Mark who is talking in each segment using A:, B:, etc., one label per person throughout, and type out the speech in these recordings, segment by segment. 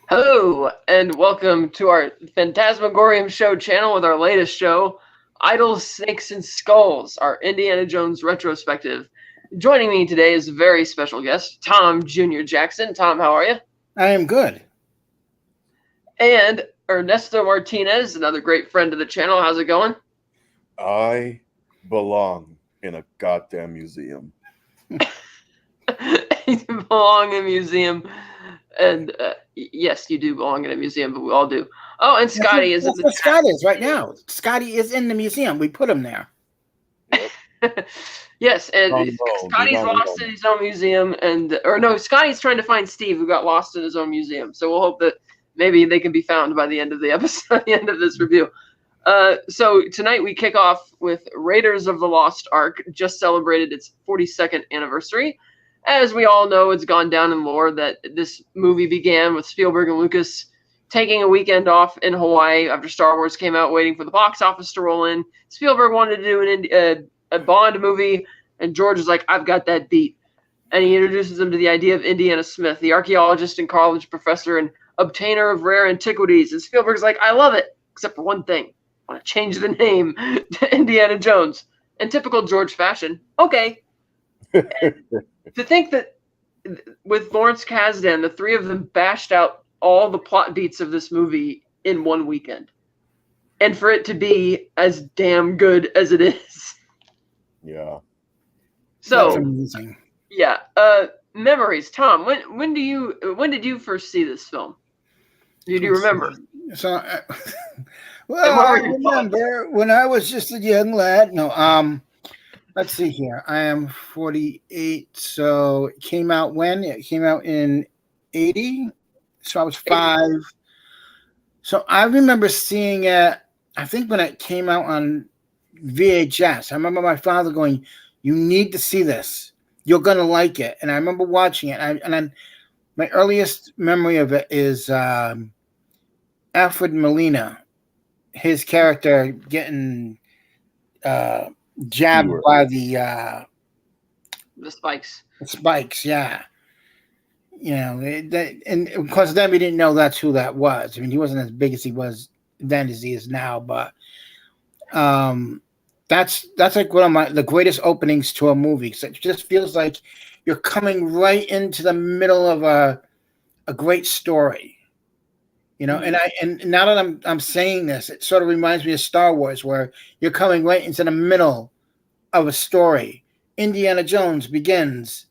A: Hello, and welcome to our Fantasmagorium show channel with our latest show, Idols, Snakes, and Skulls, our Indiana Jones retrospective. Joining me today is a very special guest, Tom Jr. Jackson. Tom, how are you?
B: I am good.
A: And Ernesto Martinez, another great friend of the channel. How's it going?
C: I belong in a goddamn museum.
A: You belong in a museum. And yes, you do belong in a museum, but we all do. Oh, and Scotty is in the
B: chat. Scotty is right now. Scotty is in the museum. We put him there.
A: Yes, and Scotty's lost in his own museum, Scotty's trying to find Steve, who got lost in his own museum. So we'll hope that maybe they can be found by the end of the episode, the end of this review. So tonight we kick off with Raiders of the Lost Ark, just celebrated its 42nd anniversary. As we all know, it's gone down in lore that this movie began with Spielberg and Lucas taking a weekend off in Hawaii after Star Wars came out, waiting for the box office to roll in. Spielberg wanted to do a Bond movie, and George was like, I've got that beat. And he introduces them to the idea of Indiana Smith, the archaeologist and college professor and obtainer of rare antiquities. And Spielberg's like, I love it, except for one thing. I want to change the name to Indiana Jones. In typical George fashion, okay. To think that with Lawrence Kasdan, the three of them bashed out all the plot beats of this movie in one weekend. And for it to be as damn good as it is.
C: Yeah.
A: So,
B: that's amazing.
A: Yeah. Memories. Tom, when did you first see this film? Do you remember?
B: So, I remember when I was just a young lad. No, let's see here. I am 48, so it came out when? It came out in 80, so I was 5. So I remember seeing it, I think when it came out on VHS. I remember my father going, you need to see this. You're going to like it. And I remember watching it. My earliest memory of it is Alfred Molina, his character getting jabbed by the
A: spikes.
B: The spikes, yeah. You know, and of course then we didn't know that's who that was. I mean, he wasn't as big as he was then as he is now, but that's like one of the greatest openings to a movie. So it just feels like you're coming right into the middle of a great story. You know, and now that I'm saying this, it sort of reminds me of Star Wars, where you're coming right into the middle of a story. Indiana Jones begins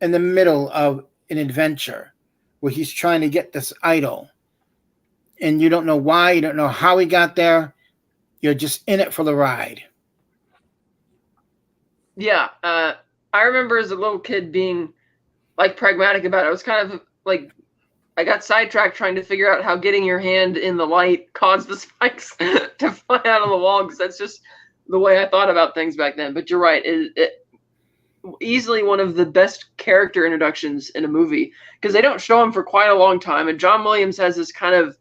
B: in the middle of an adventure where he's trying to get this idol, and you don't know why, you don't know how he got there. You're just in it for the ride.
A: Yeah, I remember as a little kid being like pragmatic about it. I was kind of like, I got sidetracked trying to figure out how getting your hand in the light caused the spikes to fly out of the wall, because that's just the way I thought about things back then. But you're right. It easily one of the best character introductions in a movie, because they don't show him for quite a long time. And John Williams has this kind of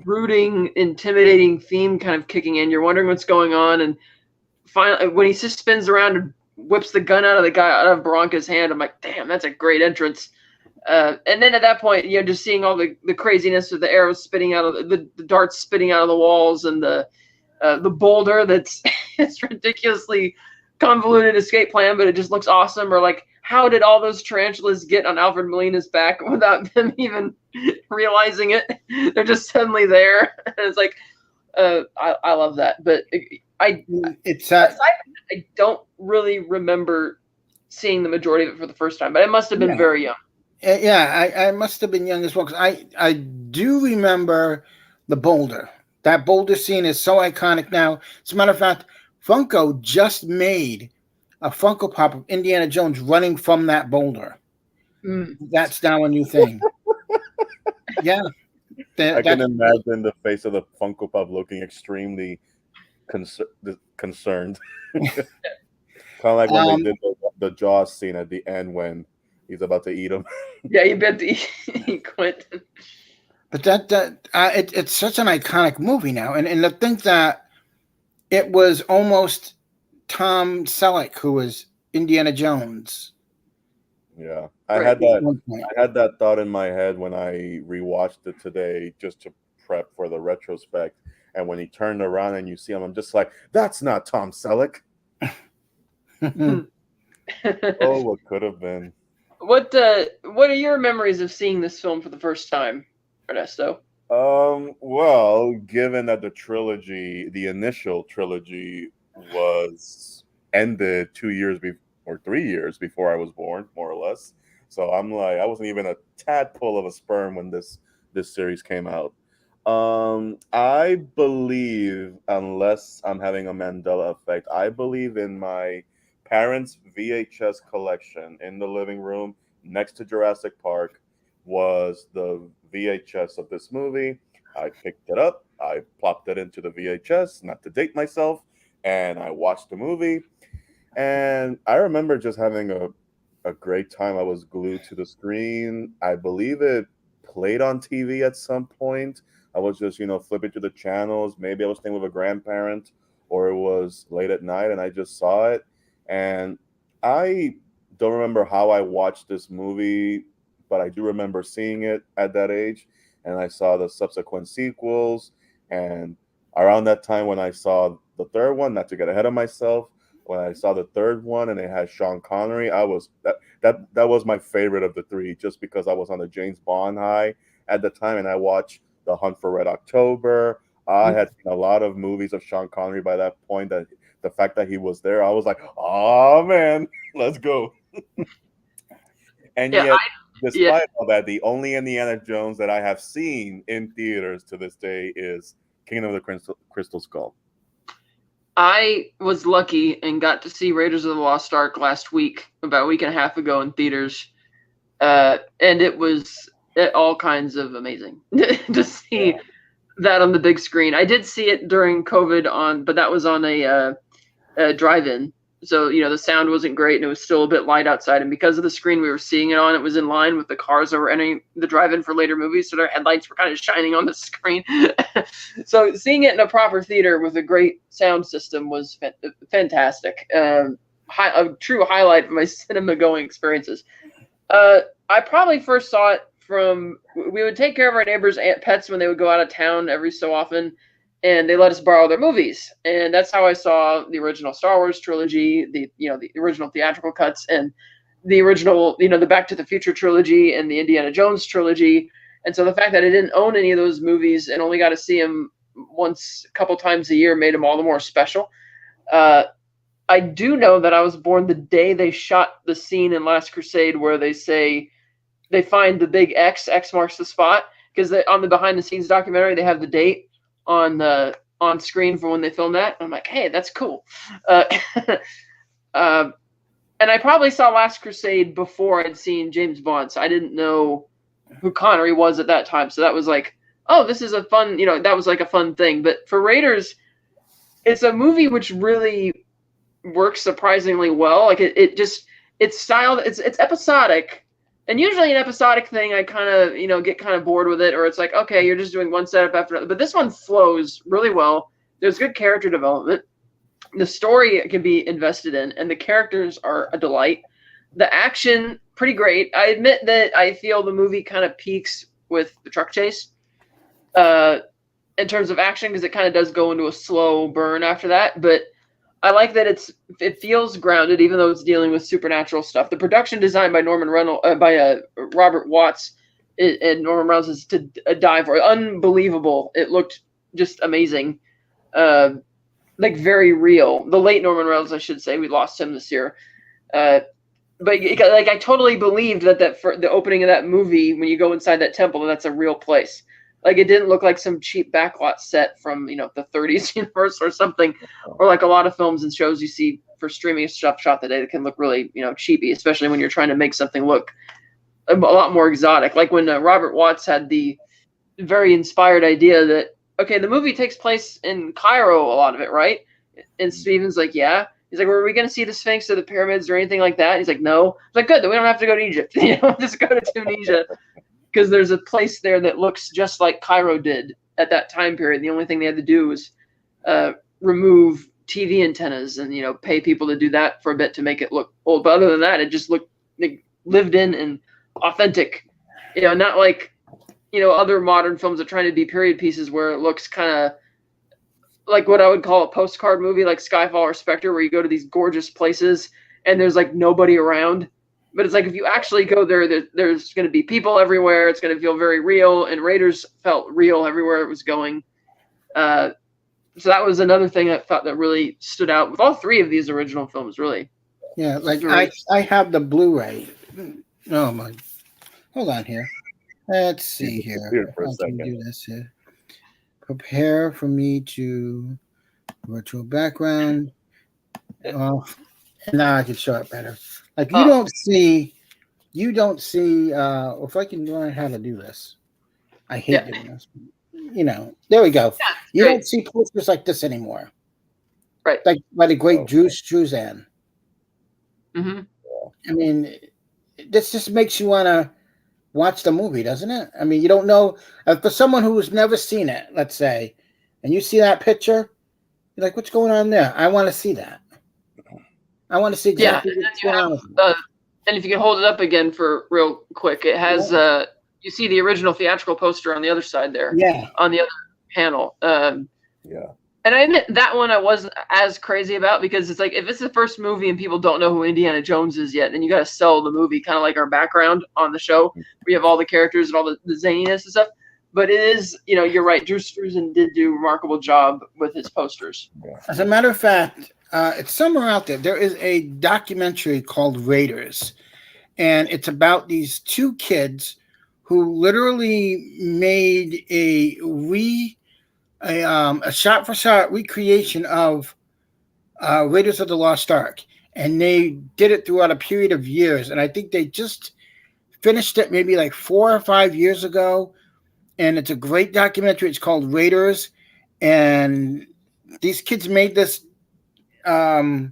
A: brooding, intimidating theme kind of kicking in. You're wondering what's going on. And finally, when he just spins around and whips the gun out of Barranca's hand, I'm like, damn, that's a great entrance. And then at that point, you know, just seeing all the craziness of the arrows spitting out of the darts spitting out of the walls, and the boulder that's it's ridiculously convoluted escape plan, but it just looks awesome. Or like, how did all those tarantulas get on Alfred Molina's back without them even realizing it? They're just suddenly there. And it's like, I love that. But I don't really remember seeing the majority of it for the first time, but I must have been very young.
B: Yeah, I must have been young as well, because I do remember the boulder. That boulder scene is so iconic now. As a matter of fact, Funko just made a Funko Pop of Indiana Jones running from that boulder. That's now a new thing. Yeah.
C: I can imagine the face of the Funko Pop looking extremely concerned. Kind of like when they did the Jaws scene at the end when he's about to eat him.
A: Yeah, he bet to eat Quentin.
B: But it's such an iconic movie now, and to think that it was almost Tom Selleck who was Indiana Jones.
C: Yeah, I
A: Right.
C: had that.
B: One point.
C: I had that thought in my head when I rewatched it today, just to prep for the retrospect. And when he turned around and you see him, I'm just like, "That's not Tom Selleck." Oh, what could have been.
A: What are your memories of seeing this film for the first time, Ernesto?
C: Well, given that the trilogy, the initial trilogy, was ended 2 years or 3 years before I was born, more or less. So I'm like, I wasn't even a tadpole of a sperm when this series came out. I believe, unless I'm having a Mandela effect, I believe in my parents' VHS collection in the living room next to Jurassic Park was the VHS of this movie. I picked it up, I plopped it into the VHS, not to date myself, and I watched the movie. And I remember just having a great time. I was glued to the screen. I believe it played on TV at some point. I was just, flipping through the channels. Maybe I was staying with a grandparent or it was late at night and I just saw it. And I don't remember how I watched this movie, but I do remember seeing it at that age. And I saw the subsequent sequels. And around that time when I saw the third one, not to get ahead of myself, when I saw the third one and it had Sean Connery, I was that was my favorite of the three, just because I was on a James Bond high at the time, and I watched The Hunt for Red October. I had seen a lot of movies of Sean Connery by that point. That the fact that he was there, I was like, "Oh man, let's go!" And
A: Yeah,
C: yet,
A: yeah,
C: despite all that, the only Indiana Jones that I have seen in theaters to this day is Kingdom of the Crystal Skull.
A: I was lucky and got to see Raiders of the Lost Ark last week, about a week and a half ago in theaters, and it was all kinds of amazing to see that on the big screen. I did see it during COVID but that was on a drive-in, so the sound wasn't great and it was still a bit light outside. And because of the screen we were seeing it on, it was in line with the cars that were entering the drive-in for later movies, so their headlights were kind of shining on the screen. So seeing it in a proper theater with a great sound system was fantastic. A true highlight of my cinema going experiences. I probably first saw it from, we would take care of our neighbors' pets when they would go out of town every so often, and they let us borrow their movies, and that's how I saw the original Star Wars trilogy, the original theatrical cuts, and the original, the Back to the Future trilogy and the Indiana Jones trilogy. And so the fact that I didn't own any of those movies and only got to see them once, a couple times a year, made them all the more special. I do know that I was born the day they shot the scene in Last Crusade where they say they find the big X marks the spot, because on the behind the scenes documentary they have the date on screen for when they filmed that. I'm like, hey, that's cool. And I probably saw Last Crusade before I'd seen James Bond, so I didn't know who Connery was at that time. So that was like, oh, this is a fun, that was like a fun thing. But for Raiders, it's a movie which really works surprisingly well. Like it's styled, it's episodic. And usually an episodic thing, I kind of, get kind of bored with it, or it's like, okay, you're just doing one setup after another. But this one flows really well. There's good character development. The story can be invested in, and the characters are a delight. The action, pretty great. I admit that I feel the movie kind of peaks with the truck chase in terms of action, because it kind of does go into a slow burn after that. But I like that it feels grounded, even though it's dealing with supernatural stuff. The production design by Robert Watts and Norman Reynolds is to die for. Unbelievable. It looked just amazing. Like very real. The late Norman Reynolds, I should say. We lost him this year. But like I totally believed that for the opening of that movie, when you go inside that temple, that's a real place. Like it didn't look like some cheap backlot set from the 30s universe or something, or like a lot of films and shows you see for streaming stuff shot today that can look really cheapy, especially when you're trying to make something look a lot more exotic. Like when Robert Watts had the very inspired idea that, okay, the movie takes place in Cairo, a lot of it, right? And Steven's like, yeah. He's like, well, are we going to see the Sphinx or the pyramids or anything like that? He's like, no. He's like, good, then we don't have to go to Egypt. Just go to Tunisia, because there's a place there that looks just like Cairo did at that time period. The only thing they had to do was remove TV antennas and pay people to do that for a bit to make it look old. But other than that, it just looked lived in and authentic. Not like other modern films are trying to be period pieces where it looks kind of like what I would call a postcard movie, like Skyfall or Spectre, where you go to these gorgeous places and there's like nobody around. But it's like if you actually go there's going to be people everywhere. It's going to feel very real, and Raiders felt real everywhere it was going. So that was another thing I thought that really stood out with all three of these original films, really.
B: Yeah, like I have the Blu-ray. Oh my, hold on here. Let's see here.
C: For a second.
B: Do this here. Prepare for me to virtual background. And now I can show it better. Like you don't see. If I can learn how to do this, I hate doing this. There we go.
A: Yeah,
B: you don't see posters like this anymore.
A: Right.
B: Like by the great Jules Struzan.
A: Mm-hmm.
B: I mean, this just makes you want to watch the movie, doesn't it? I mean, you don't know. For someone who's never seen it, let's say, and you see that picture, you're like, what's going on there? I want to see that. I want to see exactly what's going on.
A: And if you can hold it up again for real quick, it has, you see the original theatrical poster on the other side there.
B: Yeah.
A: On the other panel.
C: Yeah.
A: And I admit that one I wasn't as crazy about, because it's like, if it's the first movie and people don't know who Indiana Jones is yet, then you got to sell the movie, kind of like our background on the show. We have all the characters and all the zaniness and stuff. But it is, you're right. Drew Struzan did do a remarkable job with his posters.
B: As a matter of fact, it's somewhere out there. There is a documentary called Raiders, and it's about these two kids who literally made a shot-for-shot recreation of Raiders of the Lost Ark, and they did it throughout a period of years. And I think they just finished it maybe like 4 or 5 years ago, and it's a great documentary. It's called Raiders, and these kids made this.
C: Oh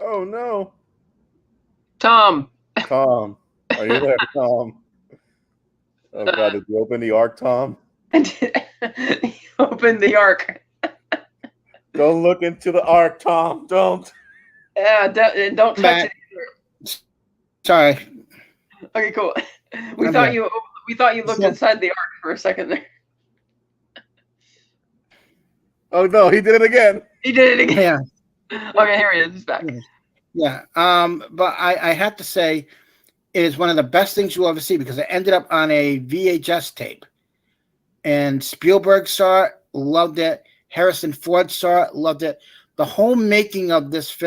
C: no,
A: Tom,
C: are you there, Tom? Oh God, did you open the Ark, Tom?
A: He opened the Ark.
C: Don't look into the Ark, Tom. Don't.
A: Yeah, don't touch it either.
B: Sorry.
A: Okay, cool. We thought you looked inside the Ark for a second there.
C: Oh no, he did it again.
A: He did it again.
B: Yeah.
A: Okay, here he is. He's back.
B: Yeah. But I have to say, it is one of the best things you'll ever see, because it ended up on a VHS tape. And Spielberg saw it, loved it. Harrison Ford saw it, loved it. The whole making of this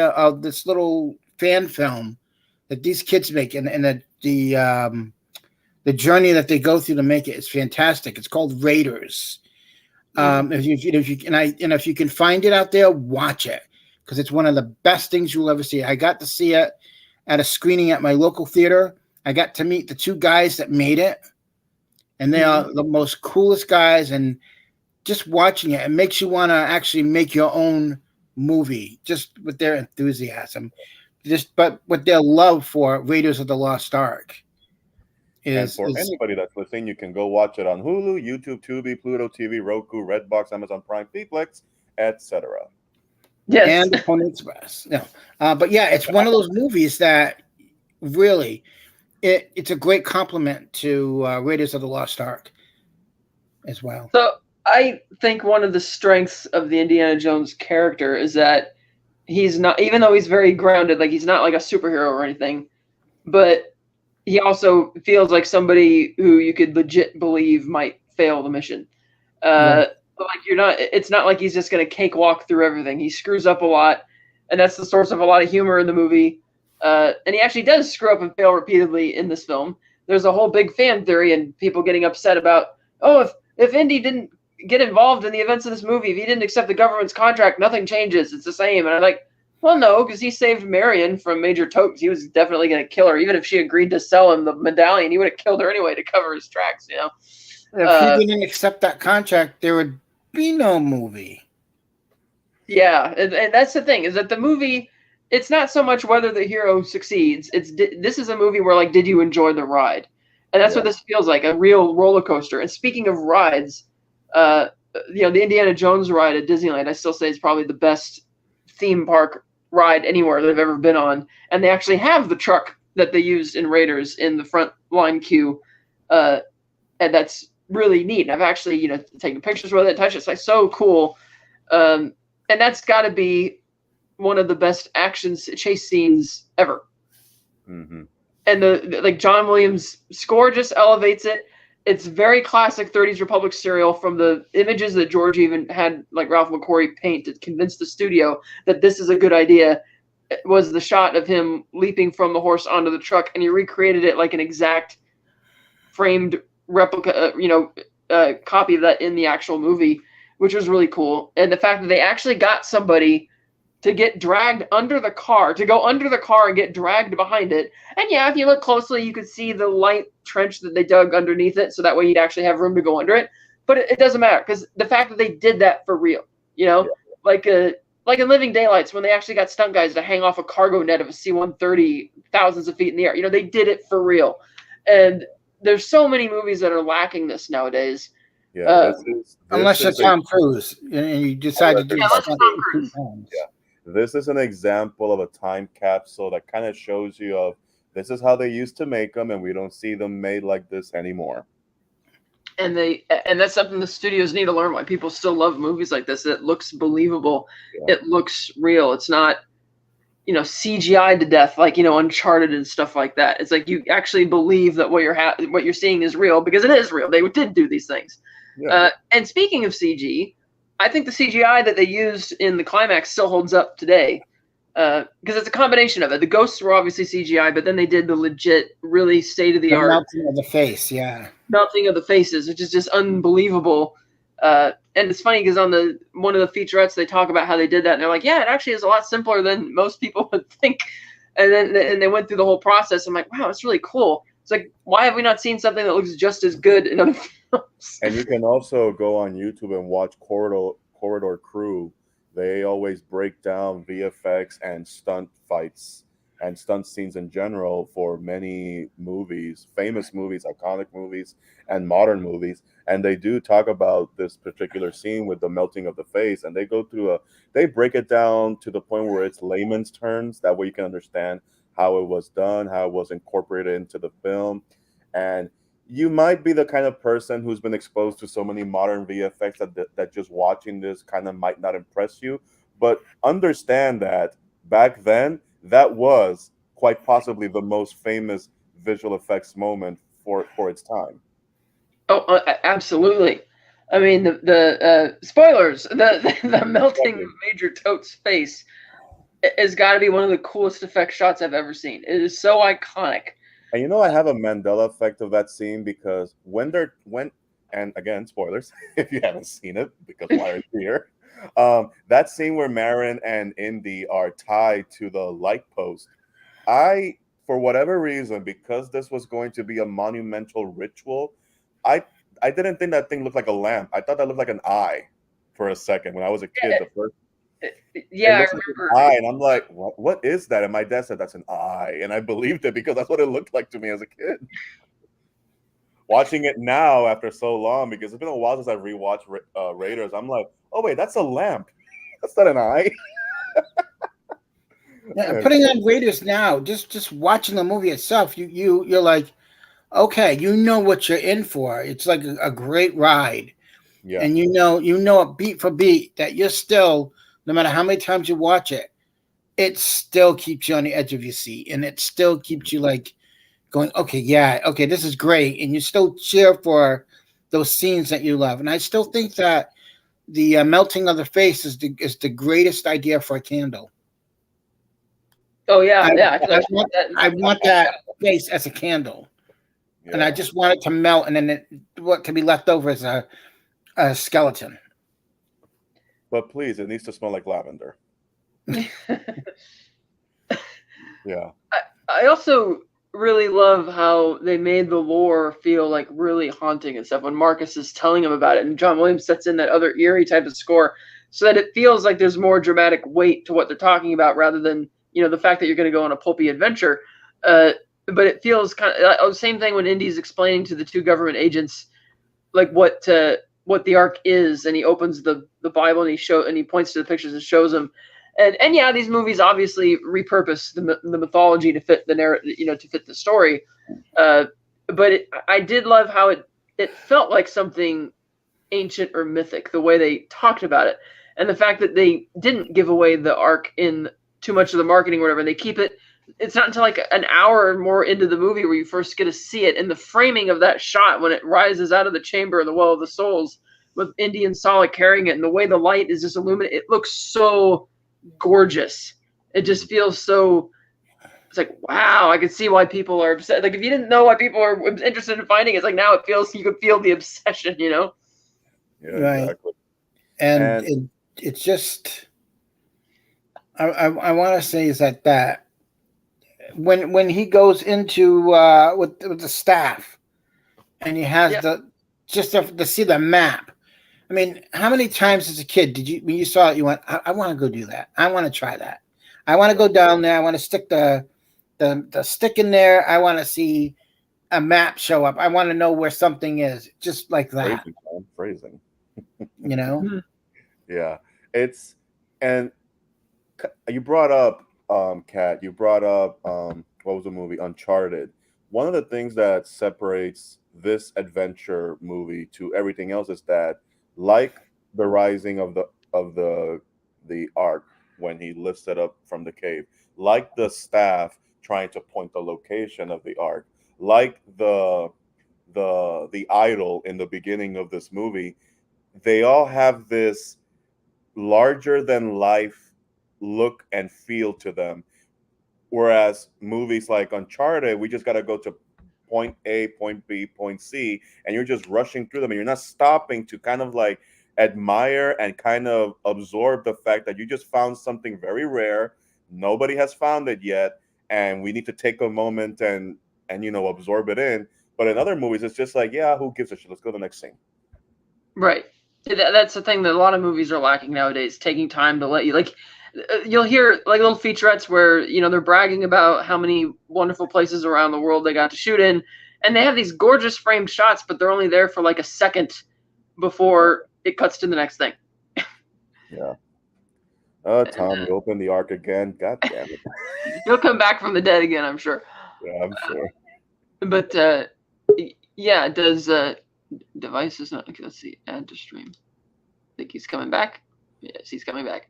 B: little fan film that these kids make, and the journey that they go through to make it is fantastic. It's called Raiders. If you can find it out there, watch it, because it's one of the best things you'll ever see. I got to see it at a screening at my local theater. I got to meet the two guys that made it, and they are the most coolest guys. And just watching it makes you want to actually make your own movie, just with their enthusiasm, but with their love for Raiders of the Lost Ark.
C: And for anybody that's listening, you can go watch it on Hulu, YouTube, Tubi, Pluto TV, Roku, Redbox, Amazon Prime, Plex, etc.
A: Yes.
B: And the Pony Express. No. But yeah, it's one of those movies that really, it's a great compliment to Raiders of the Lost Ark as well.
A: So I think one of the strengths of the Indiana Jones character is that he's not, even though he's very grounded, like he's not like a superhero or anything, but he also feels like somebody who you could legit believe might fail the mission. Like it's not like he's just going to cakewalk through everything. He screws up a lot, and that's the source of a lot of humor in the movie. And he actually does screw up and fail repeatedly in this film. There's a whole big fan theory and people getting upset about, if Indy didn't get involved in the events of this movie, if he didn't accept the government's contract, nothing changes. It's the same. And I'm like, well, no, because he saved Marion from Major Tokes. He was definitely going to kill her. Even if she agreed to sell him the medallion, he would have killed her anyway to cover his tracks,
B: If he didn't accept that contract, there would be no movie.
A: Yeah, and that's the thing, is that the movie, it's not so much whether the hero succeeds. This is a movie where, like, did you enjoy the ride? And that's what this feels like, a real roller coaster. And speaking of rides, the Indiana Jones ride at Disneyland, I still say is probably the best theme park ride anywhere they've ever been on, and they actually have the truck that they used in Raiders in the front line queue, and that's really neat. I've actually taken pictures with it, touched it. It's like so cool, and that's got to be one of the best action chase scenes ever.
C: Mm-hmm.
A: And the John Williams score just elevates it. It's very classic 30s Republic serial from the images that George even had like Ralph McQuarrie paint to convince the studio that this is a good idea. It was the shot of him leaping from the horse onto the truck, and he recreated it like an exact framed replica, copy of that in the actual movie, which was really cool. And the fact that they actually got somebody to get dragged under the car, to go under the car and get dragged behind it. And yeah, if you look closely, you could see the light trench that they dug underneath it, so that way you'd actually have room to go under it. But it doesn't matter, because the fact that they did that for real, like in Living Daylights, when they actually got stunt guys to hang off a cargo net of a C-130 thousands of feet in the air, they did it for real. And there's so many movies that are lacking this nowadays.
C: Yeah,
B: unless you're Tom Cruise and you decide to do
A: Tom Cruise.
C: Yeah. This is an example of a time capsule that kind of shows you of this is how they used to make them, and we don't see them made like this anymore.
A: And that's something the studios need to learn, why people still love movies like this. It looks believable. Yeah. It looks real. It's not, CGI to death, like, Uncharted and stuff like that. It's like you actually believe that what you're seeing is real, because it is real. They did do these things. Yeah. And speaking of CG, I think the CGI that they used in the climax still holds up today, because it's a combination of it. The ghosts were obviously CGI, but then they did the legit, really state-of-the-art
B: melting of the face,
A: melting of the faces, which is just unbelievable. And it's funny because on one of the featurettes they talk about how they did that, and they're like, yeah, it actually is a lot simpler than most people would think. And then they went through the whole process. I'm like, wow, it's really cool. It's like, why have we not seen something that looks just as good in other films?
C: And you can also go on YouTube and watch Corridor Crew. They always break down VFX and stunt fights and stunt scenes in general for many movies, famous movies, iconic movies, and modern movies. And they do talk about this particular scene with the melting of the face, and they go through they break it down to the point where it's layman's terms. That way you can understand how it was done, how it was incorporated into the film. And you might be the kind of person who's been exposed to so many modern VFX that just watching this kind of might not impress you. But understand that back then, that was quite possibly the most famous visual effects moment for its time.
A: Oh, absolutely. I mean, the spoilers, the melting Major Tote's face has got to be one of the coolest effect shots I've ever seen. It is so iconic.
C: And I have a Mandela effect of that scene, because when and again, spoilers if you haven't seen it, because why are you here? That scene where Marin and Indy are tied to the light post, for whatever reason, because this was going to be a monumental ritual, I didn't think that thing looked like a lamp. I thought that looked like an eye for a second when I was a kid. The first,
A: yeah, I remember.
C: Like eye, and I'm like, what is that? And my dad said that's an eye, and I believed it because that's what it looked like to me as a kid. Watching it now after so long, because it's been a while since I've rewatched Raiders, I'm like, oh wait, that's a lamp. That's not an eye.
B: Yeah, putting on Raiders now, just watching the movie itself, you're like, okay, you know what you're in for. It's like a great ride. Yeah. And you know it beat for beat that you're still, no matter how many times you watch it, it still keeps you on the edge of your seat, and it still keeps you like going, okay, this is great, and you still cheer for those scenes that you love. And I still think that the melting of the face is the greatest idea for a candle.
A: Oh yeah,
B: I want that face as a candle, and I just want it to melt, and then what can be left over is a skeleton.
C: But please, it needs to smell like lavender. Yeah.
A: I also really love how they made the lore feel like really haunting and stuff when Marcus is telling him about it, and John Williams sets in that other eerie type of score so that it feels like there's more dramatic weight to what they're talking about rather than the fact that you're going to go on a pulpy adventure. But it feels kind of the same thing when Indy's explaining to the two government agents like what the Ark is, and he opens the Bible and he points to the pictures and shows them, And yeah, these movies obviously repurpose the mythology to fit the narrative, to fit the story. But I did love how it felt like something ancient or mythic, the way they talked about it, and the fact that they didn't give away the arc in too much of the marketing or whatever. They keep it. It's not until like an hour or more into the movie where you first get to see it, and the framing of that shot when it rises out of the chamber in the Well of the Souls with Indy and Solid carrying it, and the way the light is just illuminated, it looks so gorgeous. It just feels so. It's like, wow, I can see why people are upset. Like, if you didn't know why people are interested in finding it, it's like now it feels, you can feel the obsession,
C: Yeah,
B: Right.
C: exactly.
B: And it's just, I want to say is that when he goes into with the staff, and he has just to see the map. I mean, how many times as a kid did you, when you saw it, you went, I want to go do that. I want to try that. I want to go down there. I want to stick the stick in there. I want to see a map show up. I want to know where something is, just like that.
C: Phrasing.
B: Yeah.
C: It's, and you brought up Kat, you brought up what was the movie Uncharted. One of the things that separates this adventure movie to everything else is that, like the rising of the ark when he lifts it up from the cave, like the staff trying to point the location of the ark, like the idol in the beginning of this movie, they all have this larger than life look and feel to them. Whereas movies like Uncharted, we just got to go to point A, point B, point C, and you're just rushing through them, and you're not stopping to kind of like admire and kind of absorb the fact that you just found something very rare. Nobody has found it yet, and we need to take a moment and absorb it in. But in other movies, it's just like, yeah, who gives a shit? Let's go to the next scene.
A: Right. That's the thing that a lot of movies are lacking nowadays, taking time to let you, like, you'll hear like little featurettes where, they're bragging about how many wonderful places around the world they got to shoot in, and they have these gorgeous framed shots, but they're only there for like a second before it cuts to the next thing.
C: Yeah. Tom, you open the ark again. God damn it.
A: He'll come back from the dead again, I'm sure.
C: Yeah, I'm sure.
A: But yeah, does devices not? Okay, let's see. Add to stream. I think he's coming back. Yes, he's coming back.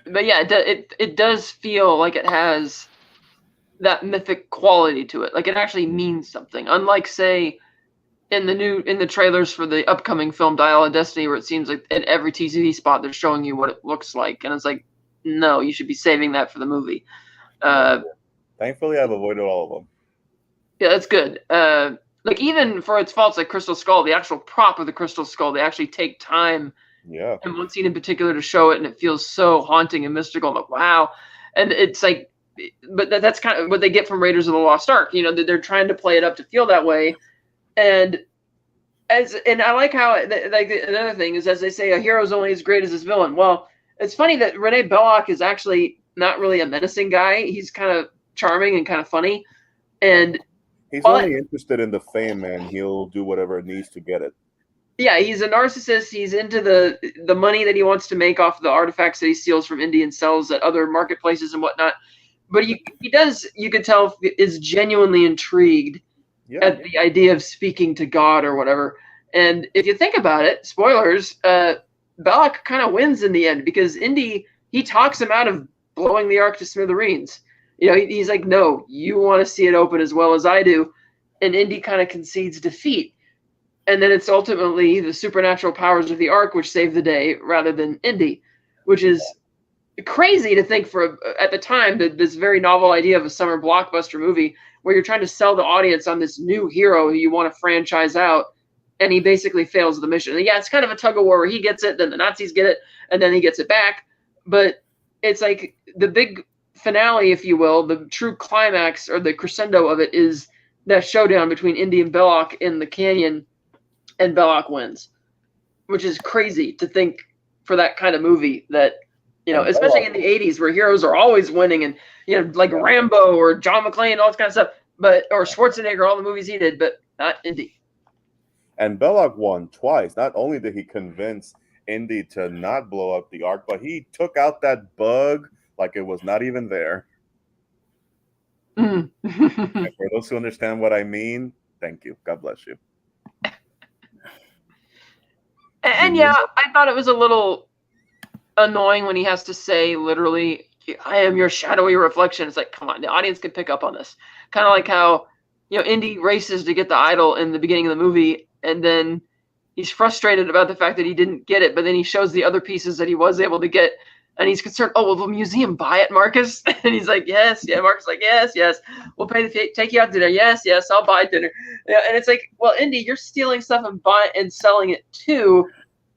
A: But yeah, it does feel like it has that mythic quality to it. Like it actually means something. Unlike, say, in the trailers for the upcoming film Dial of Destiny, where it seems like in every TV spot they're showing you what it looks like, and it's like, no, you should be saving that for the movie.
C: Thankfully, I've avoided all of them.
A: Yeah, that's good. Like, even for its faults, like Crystal Skull, the actual prop of the Crystal Skull, they actually take time.
C: Yeah.
A: And one scene in particular to show it, and it feels so haunting and mystical. I'm like, wow. And it's like, but that's kind of what they get from Raiders of the Lost Ark. They're trying to play it up to feel that way. And I like how, like, another thing is, as they say, a hero's only as great as his villain. Well, it's funny that Rene Belloc is actually not really a menacing guy. He's kind of charming and kind of funny. And
C: he's only interested in the fame, and he'll do whatever it needs to get it.
A: Yeah, he's a narcissist. He's into the money that he wants to make off the artifacts that he steals from Indy and sells at other marketplaces and whatnot. But he does, you could tell, is genuinely intrigued at the idea of speaking to God or whatever. And if you think about it, spoilers, Belloc kind of wins in the end, because Indy, he talks him out of blowing the ark to smithereens. He's like, no, you want to see it open as well as I do. And Indy kind of concedes defeat. And then it's ultimately the supernatural powers of the ark which save the day rather than Indy, which is crazy to think for, at the time, this very novel idea of a summer blockbuster movie where you're trying to sell the audience on this new hero who you want to franchise out, and he basically fails the mission. And yeah, it's kind of a tug of war where he gets it, then the Nazis get it, and then he gets it back. But it's like the big finale, if you will, the true climax or the crescendo of it is that showdown between Indy and Belloc in the canyon, and Belloc wins, which is crazy to think for that kind of movie that, especially in the 80s where heroes are always winning, and, like Rambo or John McClane, all this kind of stuff, or Schwarzenegger, all the movies he did, but not Indy.
C: And Belloc won twice. Not only did he convince Indy to not blow up the Ark, but he took out that bug like it was not even there.
A: Mm.
C: And for those who understand what I mean, thank you. God bless you.
A: And yeah, I thought it was a little annoying when he has to say literally, I am your shadowy reflection. It's like, come on, the audience can pick up on this. Kind of like how, Indy races to get the idol in the beginning of the movie, and then he's frustrated about the fact that he didn't get it, but then he shows the other pieces that he was able to get, and he's concerned, oh, will the museum buy it, Marcus? And he's like, yes. Yeah, Marcus is like, yes. We'll pay take you out to dinner. Yes, I'll buy dinner. Yeah, and it's like, well, Indy, you're stealing stuff and selling it too,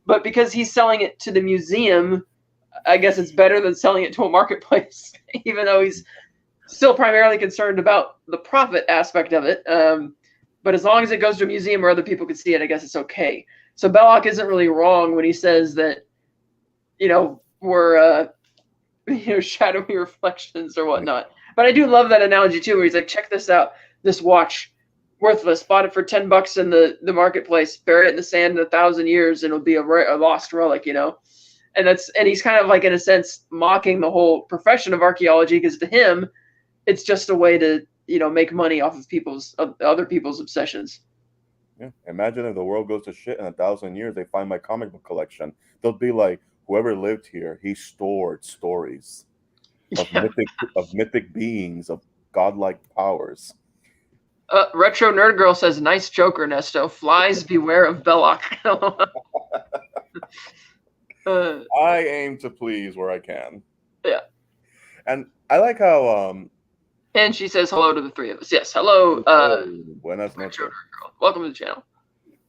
A: but because he's selling it to the museum, I guess it's better than selling it to a marketplace, even though he's still primarily concerned about the profit aspect of it. But as long as it goes to a museum where other people can see it, I guess it's okay. So Belloc isn't really wrong when he says that, we're, shadowy reflections or whatnot. But I do love that analogy too, where he's like, check this out. This watch, worthless, bought it for $10 in the marketplace, bury it in the sand in 1,000 years, and it'll be a lost relic, And he's kind of like, in a sense, mocking the whole profession of archaeology, because to him, it's just a way to, make money off of other people's obsessions.
C: Yeah. Imagine if the world goes to shit in 1,000 years, they find my comic book collection. They'll be like, whoever lived here, he stored stories of mythic beings, of godlike powers.
A: Retro Nerd Girl says, nice joke, Ernesto. Flies beware of Belloc.
C: I aim to please where I can.
A: Yeah.
C: And I like how
A: and she says hello to the three of us. Yes, hello.
C: Buenas
A: Retro
C: noches.
A: Nerd Girl. Welcome to the channel.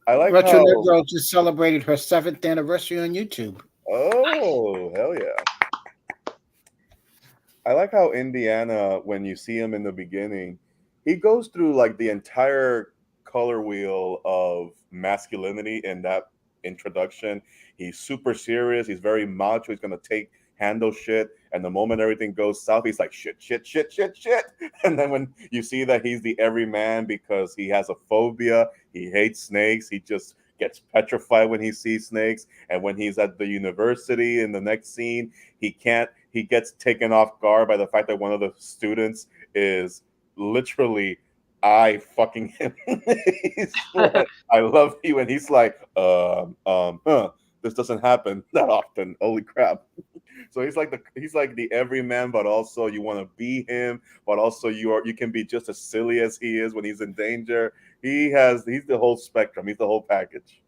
C: I like
B: Retro
C: how
B: Nerd Girl just celebrated her 7th anniversary on YouTube.
C: Oh, hell yeah. I like how Indiana, when you see him in the beginning, he goes through like the entire color wheel of masculinity in that introduction. He's super serious. He's very macho. He's going to handle shit. And the moment everything goes south, he's like, shit. And then when you see that he's the everyman because he has a phobia, he hates snakes, he just gets petrified when he sees snakes. And when he's at the university in the next scene, he gets taken off guard by the fact that one of the students is literally I fucking him. He's like, I love you. And he's like, this doesn't happen that often. Holy crap. So he's like the everyman, but also you want to be him, but also you can be just as silly as he is when he's in danger. He's the whole spectrum. He's the whole package.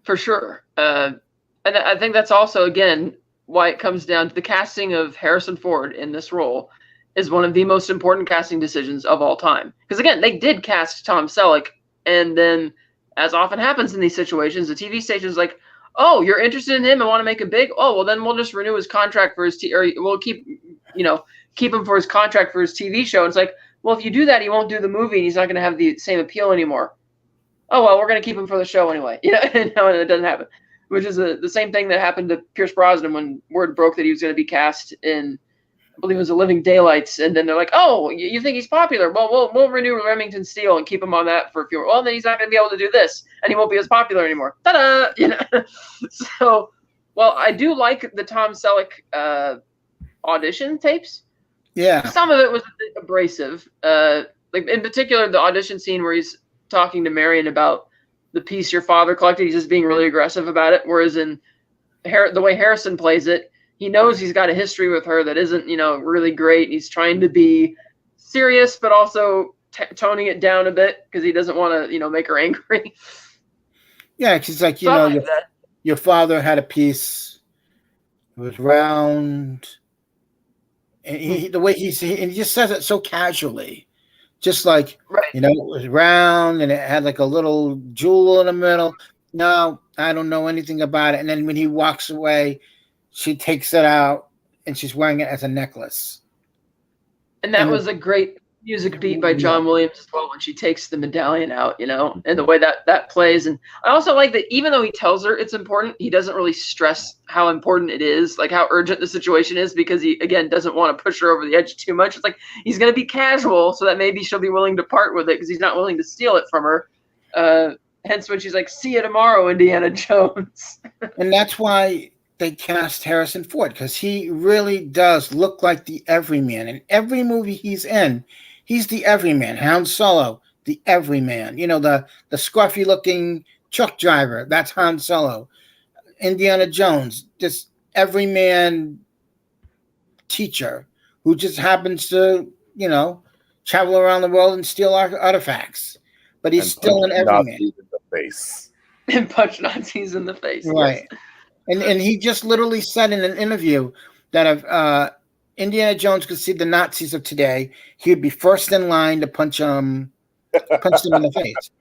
A: For sure. And I think that's also, again, why it comes down to the casting of Harrison Ford in this role is one of the most important casting decisions of all time. Because again, they did cast Tom Selleck, and then, as often happens in these situations, the TV station's like, oh, you're interested in him and want to make him big? Oh, well, then we'll just renew his contract for his or we'll keep him for his contract for his TV show. And it's like, well, if you do that, he won't do the movie, and he's not going to have the same appeal anymore. Oh, well, we're going to keep him for the show anyway. And it doesn't happen. Which is the same thing that happened to Pierce Brosnan when word broke that he was going to be cast in, I believe it was The Living Daylights, and then they're like, "Oh, you think he's popular? Well, we'll renew Remington Steele and keep him on that for a few. Well, then he's not going to be able to do this, and he won't be as popular anymore." Ta-da! So, well, I do like the Tom Selleck audition tapes.
B: Yeah,
A: some of it was a bit abrasive. Like in particular, the audition scene where he's talking to Marion about the piece your father collected. He's just being really aggressive about it. Whereas in the way Harrison plays it, he knows he's got a history with her that isn't, really great. He's trying to be serious, but also toning it down a bit because he doesn't want to, make her angry.
B: Yeah, because like, your father had a piece. It was round. And the way he just says it so casually. Just like,
A: right.
B: It was round and it had like a little jewel in the middle. No, I don't know anything about it. And then when he walks away, she takes it out and she's wearing it as a necklace.
A: And that was a great music beat by John Williams as well when she takes the medallion out, and the way that plays. And I also like that even though he tells her it's important, he doesn't really stress how important it is, like how urgent the situation is, because he, again, doesn't want to push her over the edge too much. It's like he's going to be casual so that maybe she'll be willing to part with it because he's not willing to steal it from her. hence when she's like, "See you tomorrow, Indiana Jones."
B: And that's why they cast Harrison Ford, because he really does look like the everyman. In every movie he's in, he's the everyman. Han Solo, the everyman. You know, the scruffy looking truck driver, that's Han Solo. Indiana Jones, this everyman teacher who just happens to, you know, travel around the world and steal artifacts. But he's still an everyman.
C: In the face.
A: And punch Nazis in the face.
B: Right.
A: Yes.
B: And he just literally said in an interview that if Indiana Jones could see the Nazis of today, he would be first in line to punch them in the face.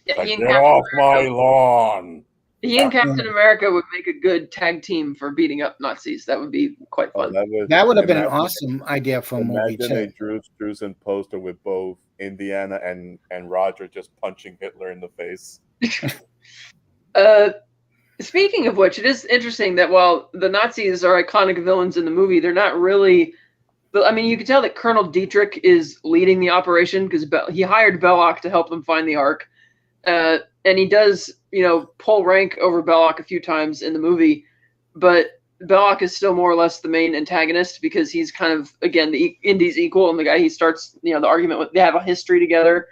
A: Yeah,
C: Get off my lawn.
A: He and Captain America would make a good tag team for beating up Nazis. That would be quite fun.
B: That would have been an awesome idea for a movie too.
C: Imagine a Drew Struzan poster with both Indiana and Roger just punching Hitler in the face.
A: Speaking of which, it is interesting that while the Nazis are iconic villains in the movie, they're not really. I mean, you can tell that Colonel Dietrich is leading the operation because he hired Belloc to help them find the Ark. And he does, you know, pull rank over Belloc a few times in the movie, but Belloc is still more or less the main antagonist because he's kind of, again, the Indy's equal and the guy he starts, you know, the argument with. They have a history together.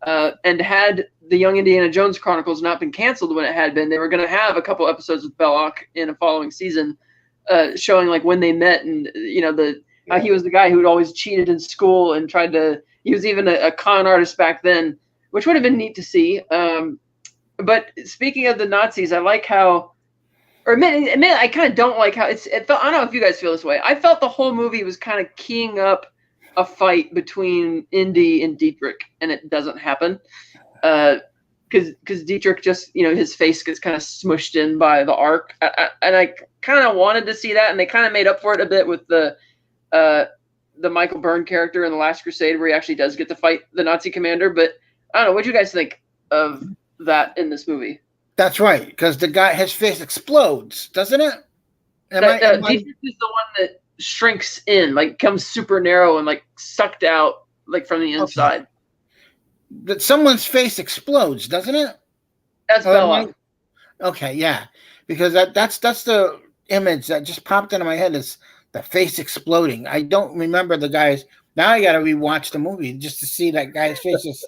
A: And had the Young Indiana Jones Chronicles not been canceled when it had been, they were going to have a couple episodes with Belloc in a following season, showing like when they met and, you know, how he was the guy who had always cheated in school and tried to. He was even a con artist back then, which would have been neat to see. But speaking of the Nazis, I like how, or admit I kind of don't like how it felt. I don't know if you guys feel this way. I felt the whole movie was kind of keying up a fight between Indy and Dietrich, and it doesn't happen. Because Dietrich just, you know, his face gets kind of smushed in by the Ark. And I kind of wanted to see that, and they kind of made up for it a bit with the Michael Byrne character in The Last Crusade, where he actually does get to fight the Nazi commander. But I don't know, what do you guys think of that in this movie?
B: That's right, because his face explodes, doesn't it?
A: Dietrich is the one that shrinks in, like comes super narrow and like sucked out like from the inside.
B: Okay. That someone's face explodes, doesn't it?
A: That's Belloc.
B: Okay, yeah, because that's the image that just popped into my head, is the face exploding. I don't remember the guy's. Now I got to rewatch the movie just to see that guy's face.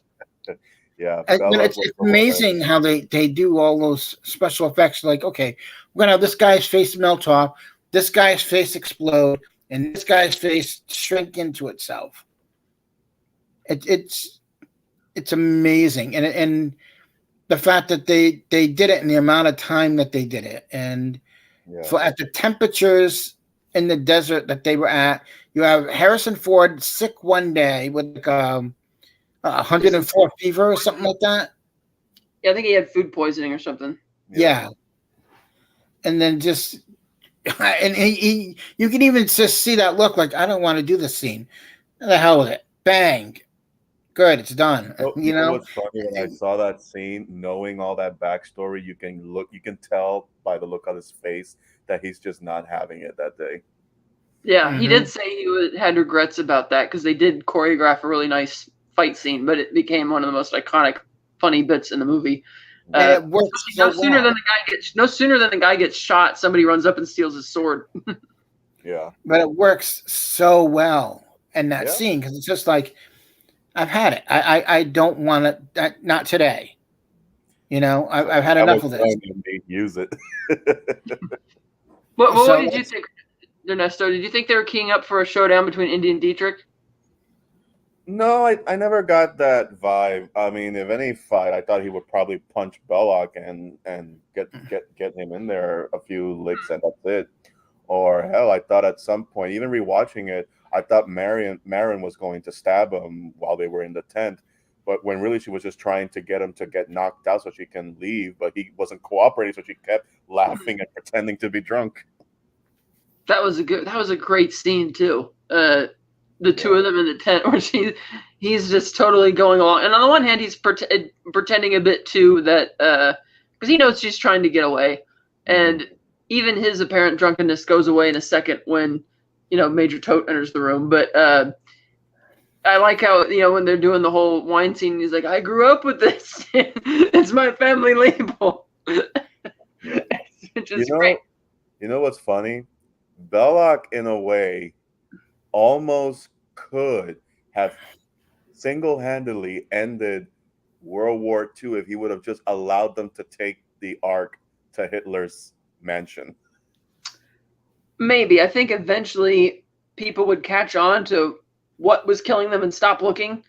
C: Yeah,
B: it's amazing how they do all those special effects. Like, okay, we're gonna have this guy's face melt off, this guy's face explode, and this guy's face shrink into itself. It's amazing, and the fact that they did it in the amount of time that they did it, and at the temperatures in the desert that they were at. You have Harrison Ford sick one day with like 104 fever or something like that.
A: Yeah, I think he had food poisoning or something.
B: Yeah. And then just, and he you can even just see that look, like, I don't want to do this scene. What the hell with it? Bang. Good, it's done. You know
C: what's funny, when I saw that scene, knowing all that backstory, you can tell by the look on his face that he's just not having it that day.
A: Yeah, He did say he had regrets about that because they did choreograph a really nice fight scene, but it became one of the most iconic, funny bits in the movie.
B: And it works
A: no sooner than the guy gets shot, somebody runs up and steals his sword.
C: Yeah,
B: but it works so well in that scene because it's just like, I've had it. I don't want it. Not today. You know, I've had enough of this.
C: Use it.
A: What did you think, Ernesto? Did you think they were keying up for a showdown between Indy and Dietrich?
C: No, I never got that vibe. I mean, if any fight, I thought he would probably punch Belloc and get him in there a few licks and that's it. Or hell, I thought at some point, even rewatching it, I thought Marin was going to stab him while they were in the tent, but when really she was just trying to get him to get knocked out so she can leave, but he wasn't cooperating, so she kept laughing and pretending to be drunk.
A: That was a great scene too. The two of them in the tent, where he's just totally going along, and on the one hand, he's pretending a bit too that because he knows she's trying to get away, and even his apparent drunkenness goes away in a second when Major Tote enters the room. But I like how, when they're doing the whole wine scene, he's like, I grew up with this. It's my family label.
C: Yeah.
A: Which is great.
C: You know what's funny? Belloc, in a way, almost could have single-handedly ended World War II if he would have just allowed them to take the Ark to Hitler's mansion.
A: Maybe. I think eventually people would catch on to what was killing them and stop looking,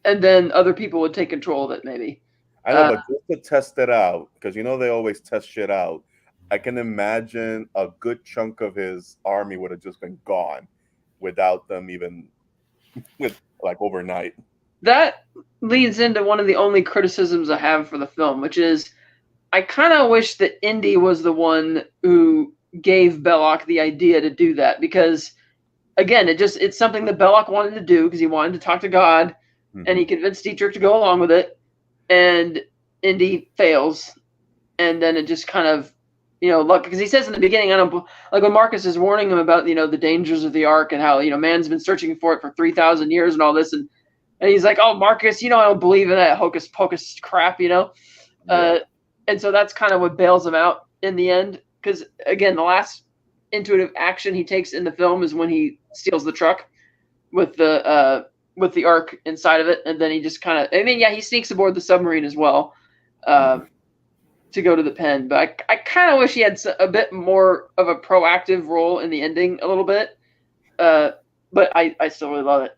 A: and then other people would take control of it, maybe.
C: I know, but just to test it out, because they always test shit out, I can imagine a good chunk of his army would have just been gone without them even overnight.
A: That leads into one of the only criticisms I have for the film, which is I kind of wish that Indy was the one who gave Belloc the idea to do that, because again, it's something that Belloc wanted to do because he wanted to talk to God, and he convinced Dietrich to go along with it, and Indy fails, and then it just kind of, look, because he says in the beginning, I don't like when Marcus is warning him about the dangers of the Ark and how man's been searching for it for 3,000 years and all this, and he's like, oh, Marcus, I don't believe in that hocus pocus crap,
C: Yeah.
A: and so that's kind of what bails him out in the end, because again, the last intuitive action he takes in the film is when he steals the truck with the Ark inside of it, and then he just kind of, he sneaks aboard the submarine as well to go to the pen, but I kind of wish he had a bit more of a proactive role in the ending a little bit, but I still really love it.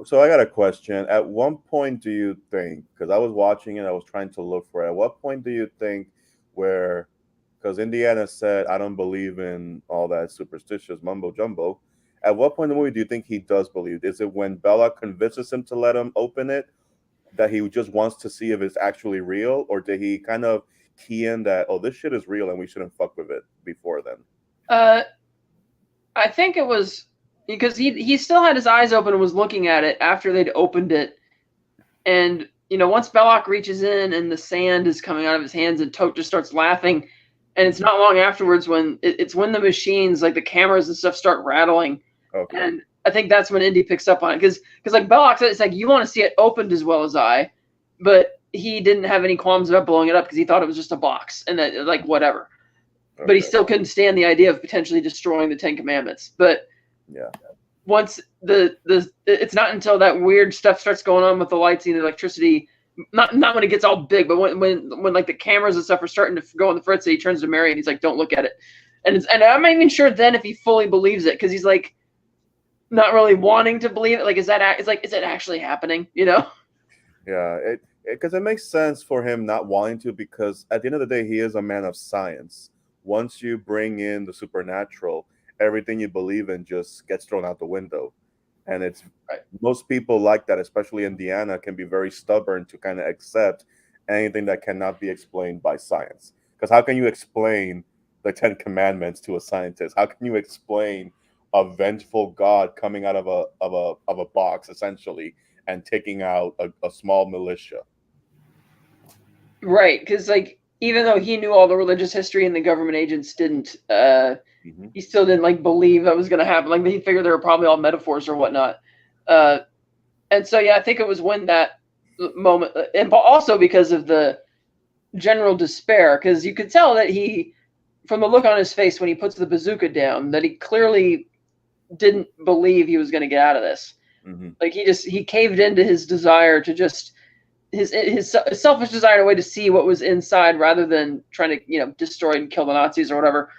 C: So I got a question. At one point, do you think, because I was watching it, I was trying to look for it, at what point do you think because Indiana said, I don't believe in all that superstitious mumbo jumbo. At what point in the movie do you think he does believe? Is it when Bella convinces him to let him open it, that he just wants to see if it's actually real? Or did he kind of key in that, oh, this shit is real and we shouldn't fuck with it before then?
A: I think it was because he still had his eyes open and was looking at it after they'd opened it. And, once Belloc reaches in and the sand is coming out of his hands and Tote just starts laughing. And it's not long afterwards when it's when the machines, like the cameras and stuff, start rattling.
C: Okay.
A: And I think that's when Indy picks up on it. Because like Belloc said, it's like, you want to see it opened as well as I. But he didn't have any qualms about blowing it up because he thought it was just a box and that, like, whatever. Okay. But he still couldn't stand the idea of potentially destroying the Ten Commandments. But
C: yeah,
A: once it's not until that weird stuff starts going on with the lights and the electricity, not when it gets all big, but when like the cameras and stuff are starting to go on the fritz, he turns to Mary and he's like, don't look at it. And I'm not even sure then if he fully believes it, because he's like not really wanting to believe it. Like, is it actually happening?
C: Yeah, because it makes sense for him not wanting to, because at the end of the day, he is a man of science. Once you bring in the supernatural, everything you believe in just gets thrown out the window. And it's most people like that, especially Indiana, can be very stubborn to kind of accept anything that cannot be explained by science. Because how can you explain the Ten Commandments to a scientist? How can you explain a vengeful God coming out of a box, essentially, and taking out a small militia?
A: Right, because like even though he knew all the religious history and the government agents didn't, he still didn't like believe that was going to happen. Like he figured they were probably all metaphors or whatnot. And so yeah, I think it was when that moment, and also because of the general despair, because you could tell that he, from the look on his face when he puts the bazooka down, that he clearly didn't believe he was going to get out of this. Like he caved into his desire to just his selfish desire in a way to see what was inside rather than trying to destroy and kill the Nazis or whatever.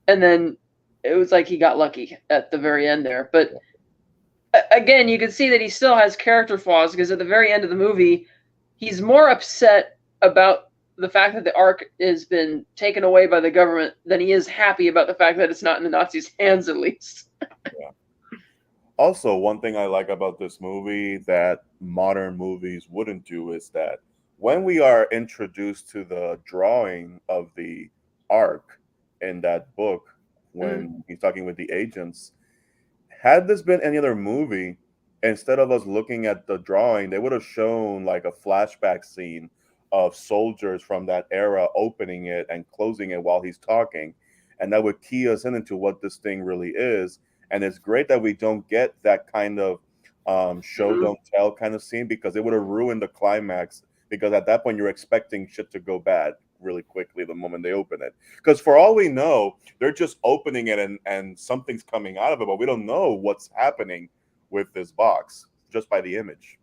A: And then it was like he got lucky at the very end there. But again, you can see that he still has character flaws, because at the very end of the movie, he's more upset about the fact that the Ark has been taken away by the government than he is happy about the fact that it's not in the Nazis' hands, at least.
C: Yeah. Also, one thing I like about this movie that modern movies wouldn't do is that when we are introduced to the drawing of the Ark in that book, when he's talking with the agents, had this been any other movie, instead of us looking at the drawing, they would have shown like a flashback scene of soldiers from that era opening it and closing it while he's talking. And that would key us into what this thing really is. And it's great that we don't get that kind of show
A: Mhm.
C: don't tell kind of scene, because it would have ruined the climax, because at that point you're expecting shit to go bad really quickly the moment they open it, because for all we know they're just opening it and something's coming out of it, but we don't know what's happening with this box just by the image.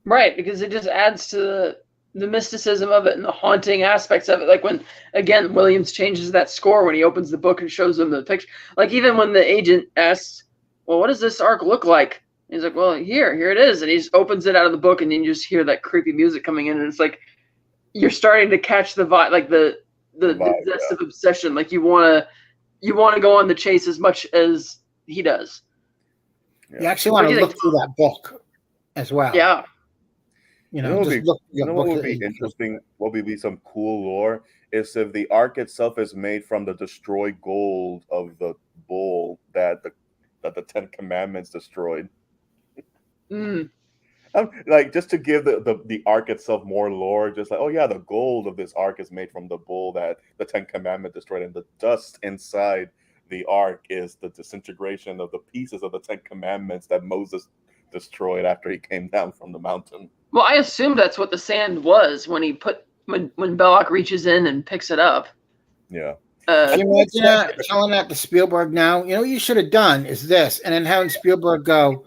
A: Right, because it just adds to the mysticism of it and the haunting aspects of it. Like when, again, Williams changes that score when he opens the book and shows them the picture. Like even when the agent asks, well, what does this arc look like? And he's like, well, here it is. And he just opens it out of the book, and you just hear that creepy music coming in. And it's like, you're starting to catch the vibe, like the
C: vibe,
A: zest of obsession. Like you want to go on the chase as much as he does.
B: You actually want to look through that book as well.
A: Yeah.
B: You know
C: what would be interesting? What would be some cool lore is if the ark itself is made from the destroyed gold of the bull that the Ten Commandments destroyed. Like, just to give the ark itself more lore, just like, oh yeah, the gold of this ark is made from the bull that the Ten Commandments destroyed, and the dust inside the ark is the disintegration of the pieces of the Ten Commandments that Moses destroyed after he came down from the mountain.
A: Well, I assumed that's what the sand was when Belloc reaches in and picks it up.
C: Yeah.
B: Can you imagine telling that to Spielberg now? You know what you should have done is this, and then having Spielberg go,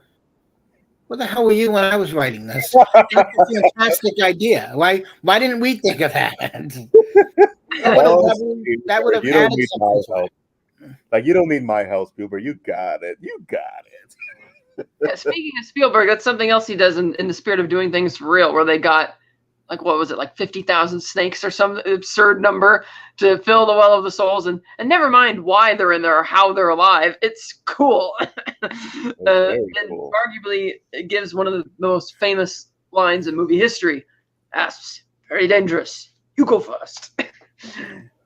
B: "What the hell were you when I was writing this? That's a fantastic idea. Why didn't we think of that?" That would have added something.
C: Like, you don't need my help, Spielberg. You got it. You got it.
A: Yeah, speaking of Spielberg, that's something else he does in the spirit of doing things for real, where they got, like, what was it, like 50,000 snakes or some absurd number to fill the Well of the Souls, and never mind why they're in there or how they're alive. It's cool. And cool. Arguably, it gives one of the most famous lines in movie history. Asps, very dangerous. You go first.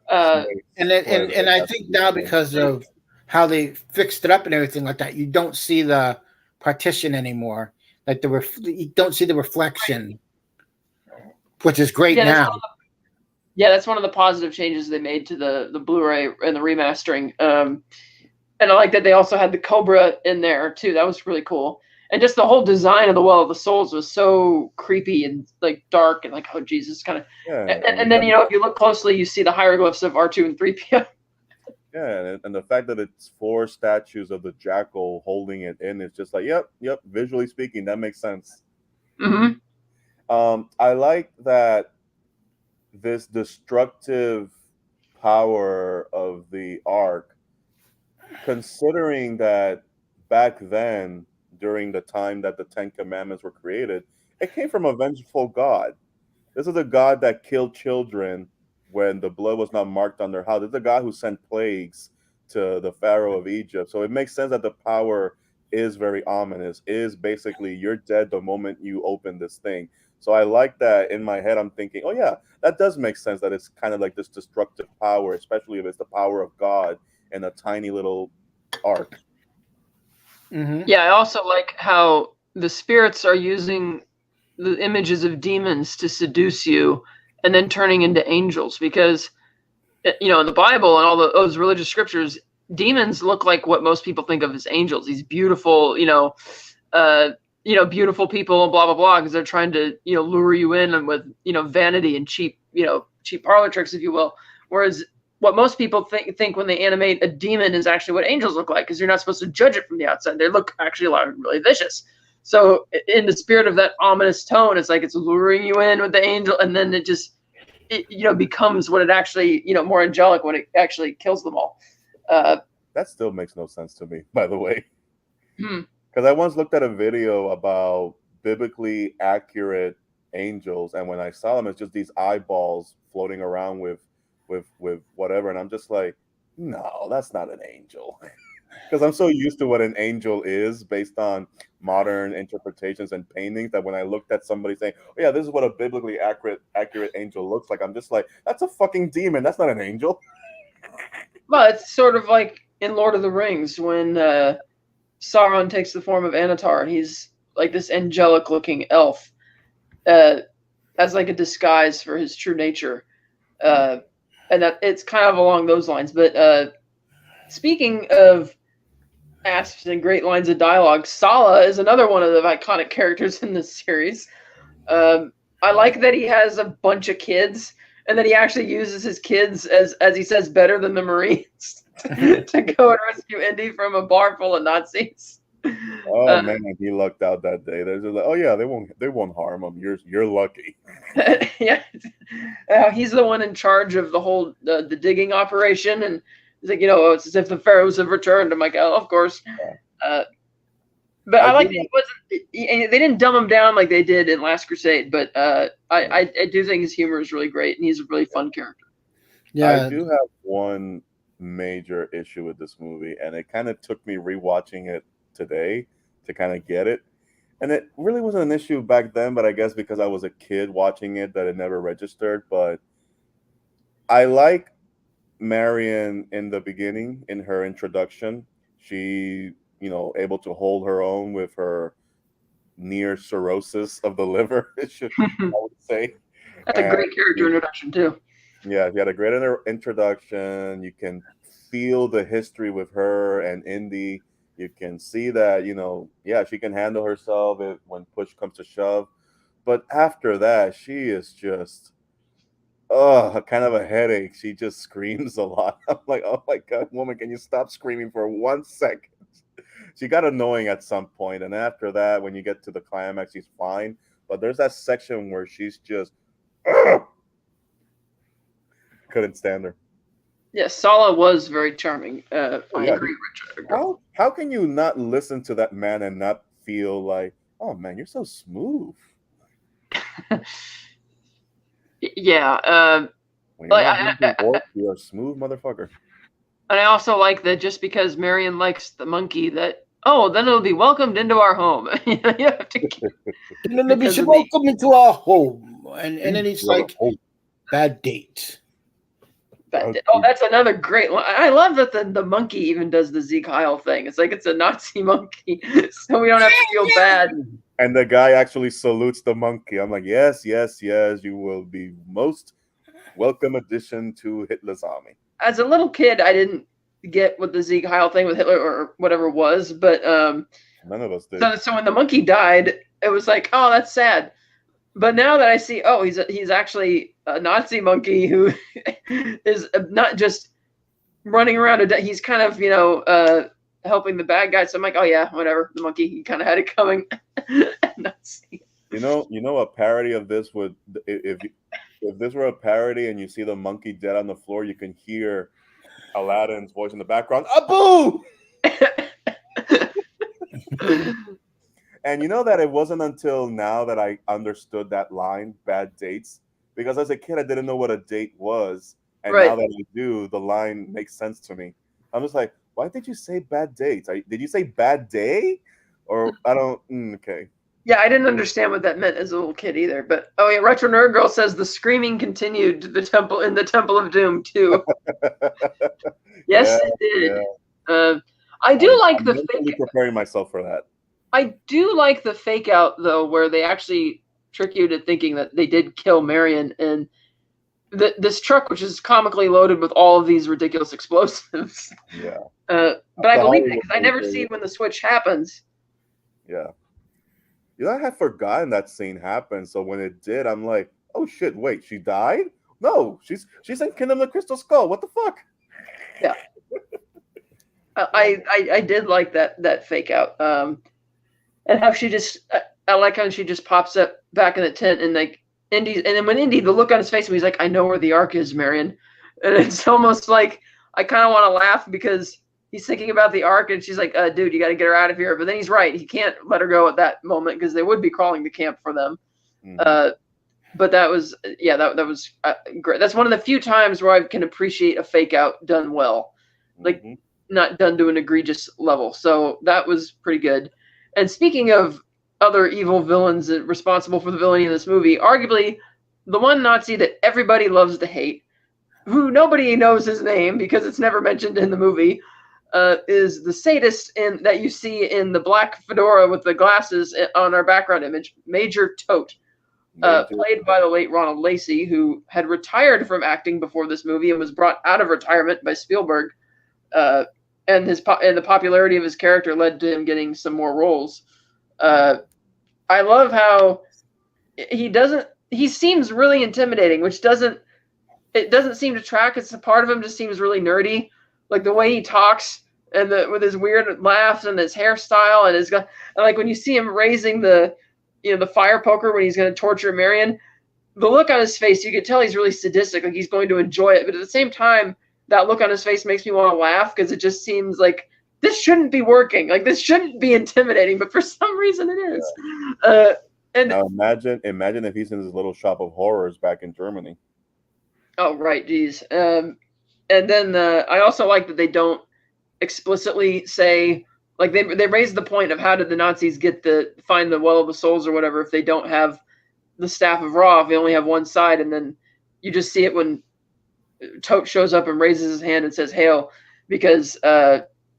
B: And I think now, because of how they fixed it up and everything like that, you don't see the partition anymore. Like you don't see the reflection, which is great now.
A: That's one of the positive changes they made to the Blu-ray and the remastering. And I like that they also had the Cobra in there too. That was really cool. And just the whole design of the Well of the Souls was so creepy and like dark and like, oh Jesus, kind of. Yeah, and then if you look closely, you see the hieroglyphs of R2 and 3PO.
C: Yeah, and the fact that it's 4 statues of the jackal holding it in is just like, yep. Visually speaking, that makes sense.
A: Mm-hmm.
C: I like that this destructive power of the Ark, considering that back then, during the time that the Ten Commandments were created, it came from a vengeful God. This is a God that killed children when the blood was not marked on their house. This is a God who sent plagues to the Pharaoh of Egypt. So it makes sense that the power is very ominous, is basically you're dead the moment you open this thing. So I like that. In my head, I'm thinking, oh yeah, that does make sense, that it's kind of like this destructive power, especially if it's the power of God in a tiny little ark.
B: Mm-hmm.
A: Yeah, I also like how the spirits are using the images of demons to seduce you and then turning into angels, because in the Bible and all those religious scriptures, demons look like what most people think of as angels. These beautiful, beautiful people and blah blah blah, because they're trying to lure you in and with vanity and cheap parlor tricks, if you will. Whereas what most people think when they animate a demon is actually what angels look like, because you're not supposed to judge it from the outside. They look actually a lot really vicious. So in the spirit of that ominous tone, it's like it's luring you in with the angel, and then it becomes what it actually, more angelic when it actually kills them all.
C: That still makes no sense to me, by the way. Because I once looked at a video about biblically accurate angels, and when I saw them, it's just these eyeballs floating around with whatever, and I'm just like, no, that's not an angel. Because I'm so used to what an angel is based on modern interpretations and paintings, that when I looked at somebody saying, oh yeah, this is what a biblically accurate angel looks like, I'm just like, that's a fucking demon. That's not an angel.
A: Well, it's sort of like in Lord of the Rings when Sauron takes the form of Anatar, and he's like this angelic looking elf as like a disguise for his true nature. And that it's kind of along those lines. But speaking of asps and great lines of dialogue. Sala is another one of the iconic characters in this series. I like that he has a bunch of kids, and that he actually uses his kids as he says, better than the Marines to go and rescue Indy from a bar full of Nazis.
C: Oh man, he lucked out that day. They're just like, oh yeah, they won't harm him. You're lucky.
A: Yeah, he's the one in charge of the whole the digging operation, and he's like, it's as if the pharaohs have returned. I'm like, oh, of course. But I like that they didn't dumb him down like they did in Last Crusade. But I do think his humor is really great, and he's a really fun character.
C: Yeah, I do have one major issue with this movie, and it kind of took me rewatching it today to kind of get it. And it really wasn't an issue back then, but I guess because I was a kid watching it that it never registered. But I like Marion in the beginning, in her introduction. She, able to hold her own with her near cirrhosis of the liver, I would say.
A: That's a great character introduction, too.
C: Yeah, she had a great introduction. You can feel the history with her and Indy. You can see that, she can handle herself when push comes to shove. But after that, she is just, kind of a headache. She just screams a lot. I'm like, oh my God, woman, can you stop screaming for 1 second? She got annoying at some point. And after that, when you get to the climax, she's fine. But there's that section where she's just, couldn't stand her.
A: Yes, Sala was very charming. I agree, Richard.
C: How can you not listen to that man and not feel like, oh man, you're so smooth?
A: Yeah.
C: You're a smooth motherfucker.
A: And I also like that just because Marion likes the monkey, that then it'll be welcomed into our home. You have to.
B: And then it'll be welcome into our home, and then it's like bad date.
A: That's another great one. I love that the monkey even does the Zeke Heil thing. It's like it's a Nazi monkey, so we don't have to feel bad.
C: And the guy actually salutes the monkey. I'm like, yes, yes, yes, you will be most welcome addition to Hitler's army.
A: As a little kid, I didn't get what the Zeke Heil thing with Hitler or whatever was, but
C: none of us did.
A: So when the monkey died, it was like, oh, that's sad. But now that I see, he's actually a Nazi monkey who is not just running around. He's kind of, helping the bad guys. So I'm like, oh yeah, whatever. The monkey, he kind of had it coming. Nazi.
C: A parody of this would, if this were a parody and you see the monkey dead on the floor, you can hear Aladdin's voice in the background. Abu! And you know that it wasn't until now that I understood that line, bad dates, because as a kid, I didn't know what a date was. And now that I do, the line makes sense to me. I'm just like, why did you say bad dates? Did you say bad day? Or I don't, okay.
A: Yeah, I didn't understand what that meant as a little kid either. But Retro Nerd Girl says the screaming continued in the Temple of Doom too. Yes, it did. Yeah. I do like the fake.
C: Preparing myself for that.
A: I do like the fake out though, where they actually trick you into thinking that they did kill Marion, and this truck, which is comically loaded with all of these ridiculous explosives.
C: Yeah.
A: But I believe it because I never see when the switch happens.
C: Yeah. I had forgotten that scene happened. So when it did, I'm like, oh shit, wait, she died? No, she's in Kingdom of the Crystal Skull. What the fuck?
A: Yeah. I did like that fake out. And how she just, I like how she just pops up back in the tent and like Indy, and then when Indy, the look on his face, when he's like, I know where the Ark is, Marion. And it's almost like, I kind of want to laugh because he's thinking about the Ark and she's like, dude, you got to get her out of here. But then he's right. He can't let her go at that moment because they would be crawling the camp for them. Mm-hmm. But that was, that was great. That's one of the few times where I can appreciate a fake out done well, like not done to an egregious level. So that was pretty good. And speaking of other evil villains responsible for the villainy in this movie, arguably the one Nazi that everybody loves to hate, who nobody knows his name because it's never mentioned in the movie, is the sadist that you see in the black fedora with the glasses on our background image, Major Tote, played by the late Ronald Lacey, who had retired from acting before this movie and was brought out of retirement by Spielberg. And and the popularity of his character led to him getting some more roles. I love how he seems really intimidating, which doesn't seem to track. It's a part of him just seems really nerdy, like the way he talks and with his weird laughs and his hairstyle and like when you see him raising the fire poker when he's going to torture Marion, the look on his face, you could tell he's really sadistic, like he's going to enjoy it. But at the same time, that look on his face makes me want to laugh because it just seems like this shouldn't be working. Like this shouldn't be intimidating, but for some reason it is. And
C: now imagine if he's in his little shop of horrors back in Germany.
A: Oh, right, geez. And then I also like that they don't explicitly say, like they raise the point of how did the Nazis find the Well of the Souls or whatever if they don't have the Staff of Ra, if they only have one side, and then you just see it when Tote shows up and raises his hand and says "Hail," because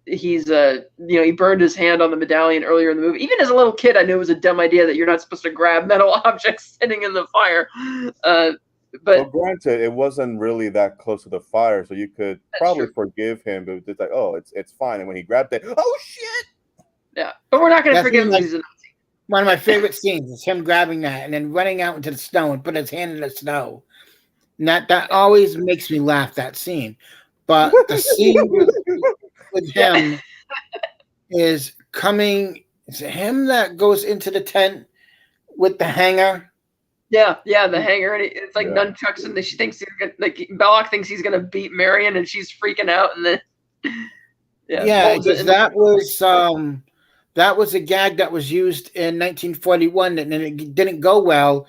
A: he's he burned his hand on the medallion earlier in the movie. Even as a little kid, I knew it was a dumb idea that you're not supposed to grab metal objects sitting in the fire. But
C: granted, it wasn't really that close to the fire, so you could probably forgive him. But it's like, oh, it's fine. And when he grabbed it, oh shit!
A: Yeah, but we're not going to forgive him. He's a Nazi.
B: One of my favorite scenes is him grabbing that and then running out into the snow and putting his hand in the snow. And that always makes me laugh. That scene, but the scene with him is coming. Is it him that goes into the tent with the hanger?
A: Yeah, the hanger, and it's like nunchucks, and she thinks Belloc thinks he's gonna beat Marion, and she's freaking out, and then
B: that was a gag that was used in 1941, and it didn't go well,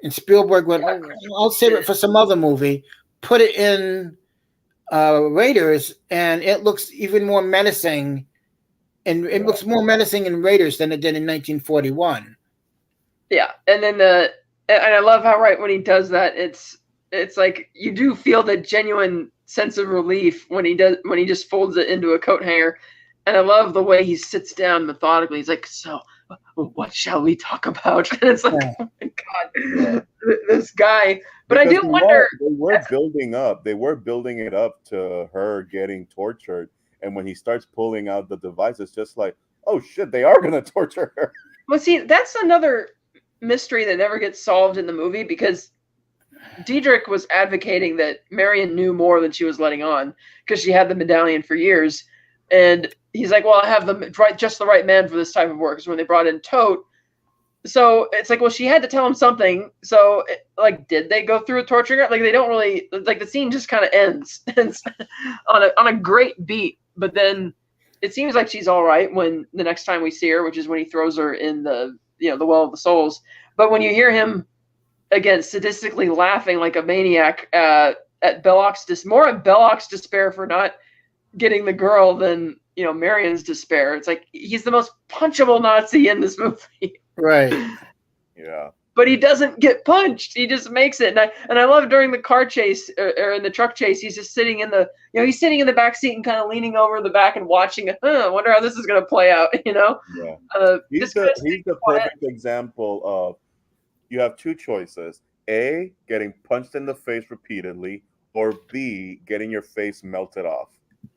B: and Spielberg went, I'll save it for some other movie, put it in Raiders, and it looks even more menacing, and it looks more menacing in Raiders than it did in 1941.
A: Yeah, and then and I love how when he does that, it's like you do feel the genuine sense of relief when he just folds it into a coat hanger, and I love the way he sits down methodically. He's like, so what shall we talk about? And it's like, oh my god, this guy. But because I do wonder.
C: They were building up. They were building it up to her getting tortured, and when he starts pulling out the device, it's just like, oh shit, they are gonna torture her.
A: Well, see, that's another mystery that never gets solved in the movie, because Diedrich was advocating that Marion knew more than she was letting on because she had the medallion for years, and he's like, well, I have just the right man for this type of work. So when they brought in Tote, so it's like, well, she had to tell him something. So did they go through a torturing her? Like they don't really, like the scene just kind of ends on a great beat, but then it seems like she's all right when the next time we see her, which is when he throws her in the Well of the Souls. But when you hear him again sadistically laughing like a maniac at Belloc's despair for not getting the girl than Marion's despair, it's like he's the most punchable Nazi in this movie.
B: Right.
C: Yeah.
A: But he doesn't get punched. He just makes it. And I love during the car chase or in the truck chase, he's just sitting in the back seat and kind of leaning over the back and watching it. I wonder how this is going to play out, Yeah.
C: He's the perfect example of you have two choices. A, getting punched in the face repeatedly, or B, getting your face melted off.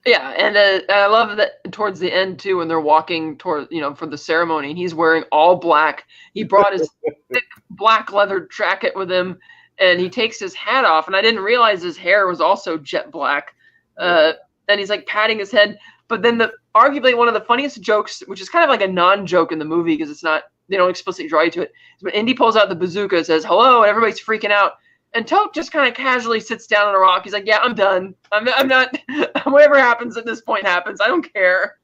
A: Yeah, and I love that towards the end too, when they're walking toward, for the ceremony, and he's wearing all black. He brought his thick black leather jacket with him, and he takes his hat off, and I didn't realize his hair was also jet black. And he's like patting his head. But then arguably one of the funniest jokes, which is kind of like a non-joke in the movie because they don't explicitly draw you to it, is when Indy pulls out the bazooka and says hello, and everybody's freaking out. And Tote just kind of casually sits down on a rock. He's like, yeah, I'm done. I'm not, whatever happens at this point happens. I don't care.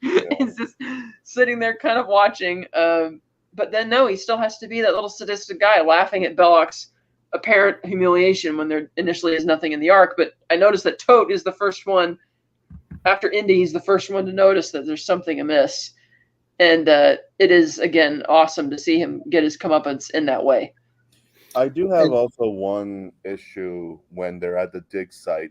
A: Yeah. He's just sitting there kind of watching. But then, no, he still has to be that little sadistic guy laughing at Belloc's apparent humiliation when there initially is nothing in the arc. But I noticed that Tote is the first one, after Indy, he's the first one to notice that there's something amiss. And it is, again, awesome to see him get his comeuppance in that way.
C: I do have also one issue when they're at the dig site,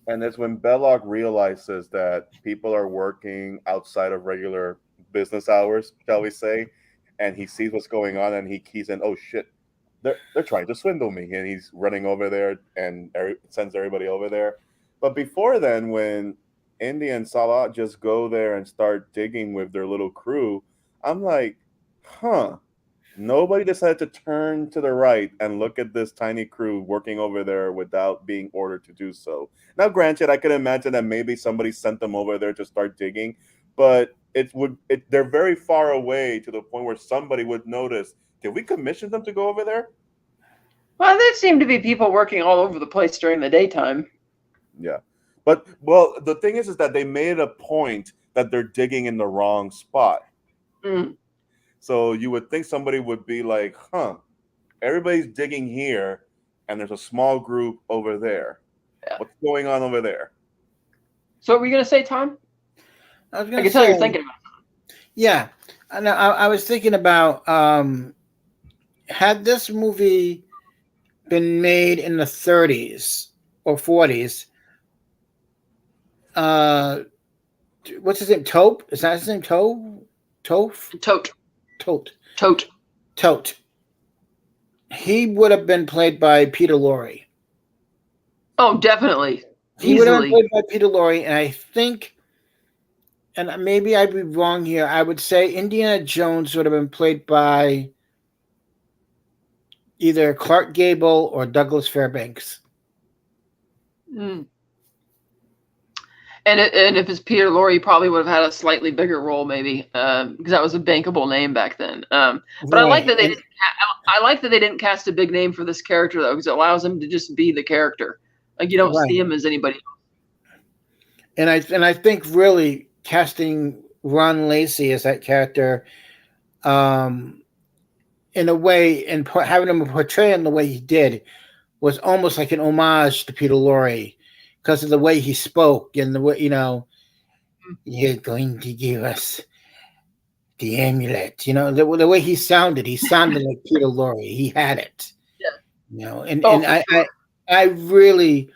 C: and it's when Belloc realizes that people are working outside of regular business hours, shall we say, and he sees what's going on, and he's in, oh shit, they're trying to swindle me, and he's running over there and sends everybody over there. But before then, when Indy and Salah just go there and start digging with their little crew, I'm like, huh. Nobody decided to turn to the right and look at this tiny crew working over there without being ordered to do so. Now, granted, I could imagine that maybe somebody sent them over there to start digging, but they're very far away to the point where somebody would notice. Did we commission them to go over there?
A: Well, there seem to be people working all over the place during the daytime.
C: Yeah. But, well, the thing is that they made a point that they're digging in the wrong spot.
A: Mm.
C: So you would think somebody would be like, huh, everybody's digging here, and there's a small group over there. Yeah. What's going on over there?
A: So what were you going to say, Tom?
B: I
A: can tell you're thinking about it.
B: Yeah. I was thinking about, had this movie been made in the 30s or 40s, what's his name? Tope? Is that his name? Tope? Tote. He would have been played by Peter Lorre.
A: Oh, definitely.
B: He would have been played by Peter Lorre, and I think, and maybe I'd be wrong here, I would say Indiana Jones would have been played by either Clark Gable or Douglas Fairbanks.
A: Mm. And if it's Peter Lorre, he probably would have had a slightly bigger role, maybe, because that was a bankable name back then. But right. I like that they didn't. I like that they didn't cast a big name for this character though, because it allows him to just be the character. Like you don't see him as anybody else.
B: And I think really casting Ron Lacey as that character, in a way, and having him portray him the way he did, was almost like an homage to Peter Lorre. Because of the way he spoke and the way, you're going to give us the amulet. The way he sounded like Peter Lorre. He had it.
A: Yeah.
B: And I really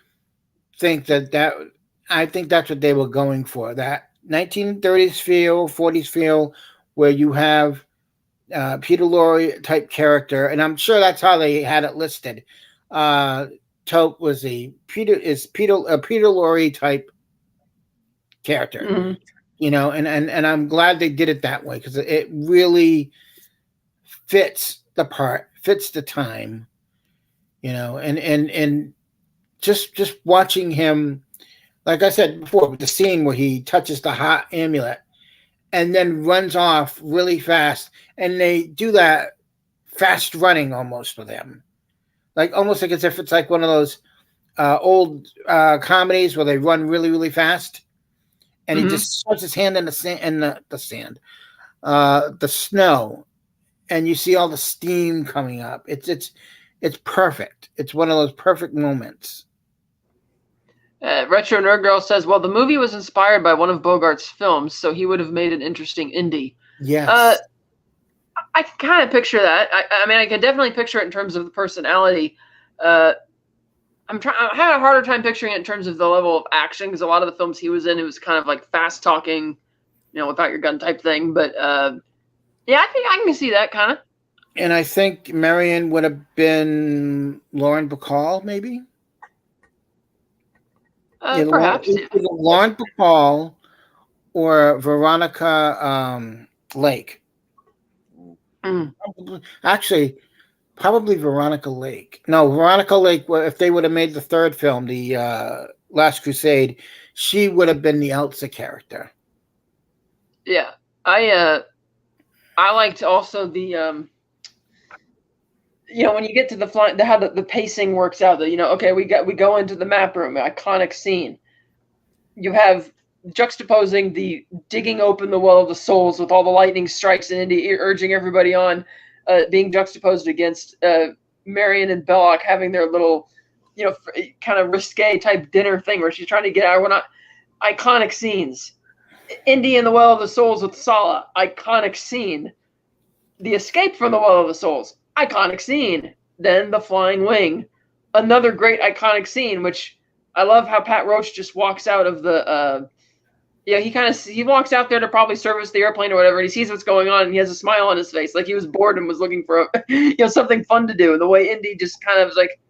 B: think I think that's what they were going for. That 1930s feel, 40s feel, where you have Peter Lorre type character, and I'm sure that's how they had it listed. Tope was a Peter Lorre type character, and I'm glad they did it that way because it really fits the part, fits the time, and just watching him, like I said before, with the scene where he touches the hot amulet and then runs off really fast, and they do that fast running almost with him. Almost like as if it's like one of those old comedies where they run really, really fast, and he just puts his hand in the snow, and you see all the steam coming up. It's perfect. It's one of those perfect moments.
A: Retro Nerd Girl says, "Well, the movie was inspired by one of Bogart's films, so he would have made an interesting Indy."
B: Yes.
A: I can kind of picture that. I mean, I can definitely picture it in terms of the personality. I had a harder time picturing it in terms of the level of action because a lot of the films he was in, it was kind of like fast talking, without your gun type thing. But yeah, I think I can see that kind of.
B: And I think Marion would have been Lauren Bacall, maybe.
A: Perhaps
B: either Lauren Bacall or Veronica Lake. Actually, probably Veronica Lake. No, Veronica Lake, if they would have made the third film, the Last Crusade, she would have been the Elsa character.
A: Yeah. I liked also the when you get to the flying, how the pacing works out. Okay, we go into the map room, iconic scene. You have juxtaposing the digging open the Well of the Souls with all the lightning strikes and Indy urging everybody on, being juxtaposed against Marion and Belloc having their little, kind of risque type dinner thing where she's trying to get out. We're not iconic scenes. Indy in the Well of the Souls with Sala, iconic scene. The escape from the Well of the Souls, iconic scene. Then the flying wing, another great iconic scene, which I love how Pat Roach just walks out of the he walks out there to probably service the airplane or whatever, and he sees what's going on, and he has a smile on his face, like he was bored and was looking for something fun to do. And the way Indy just kind of was like,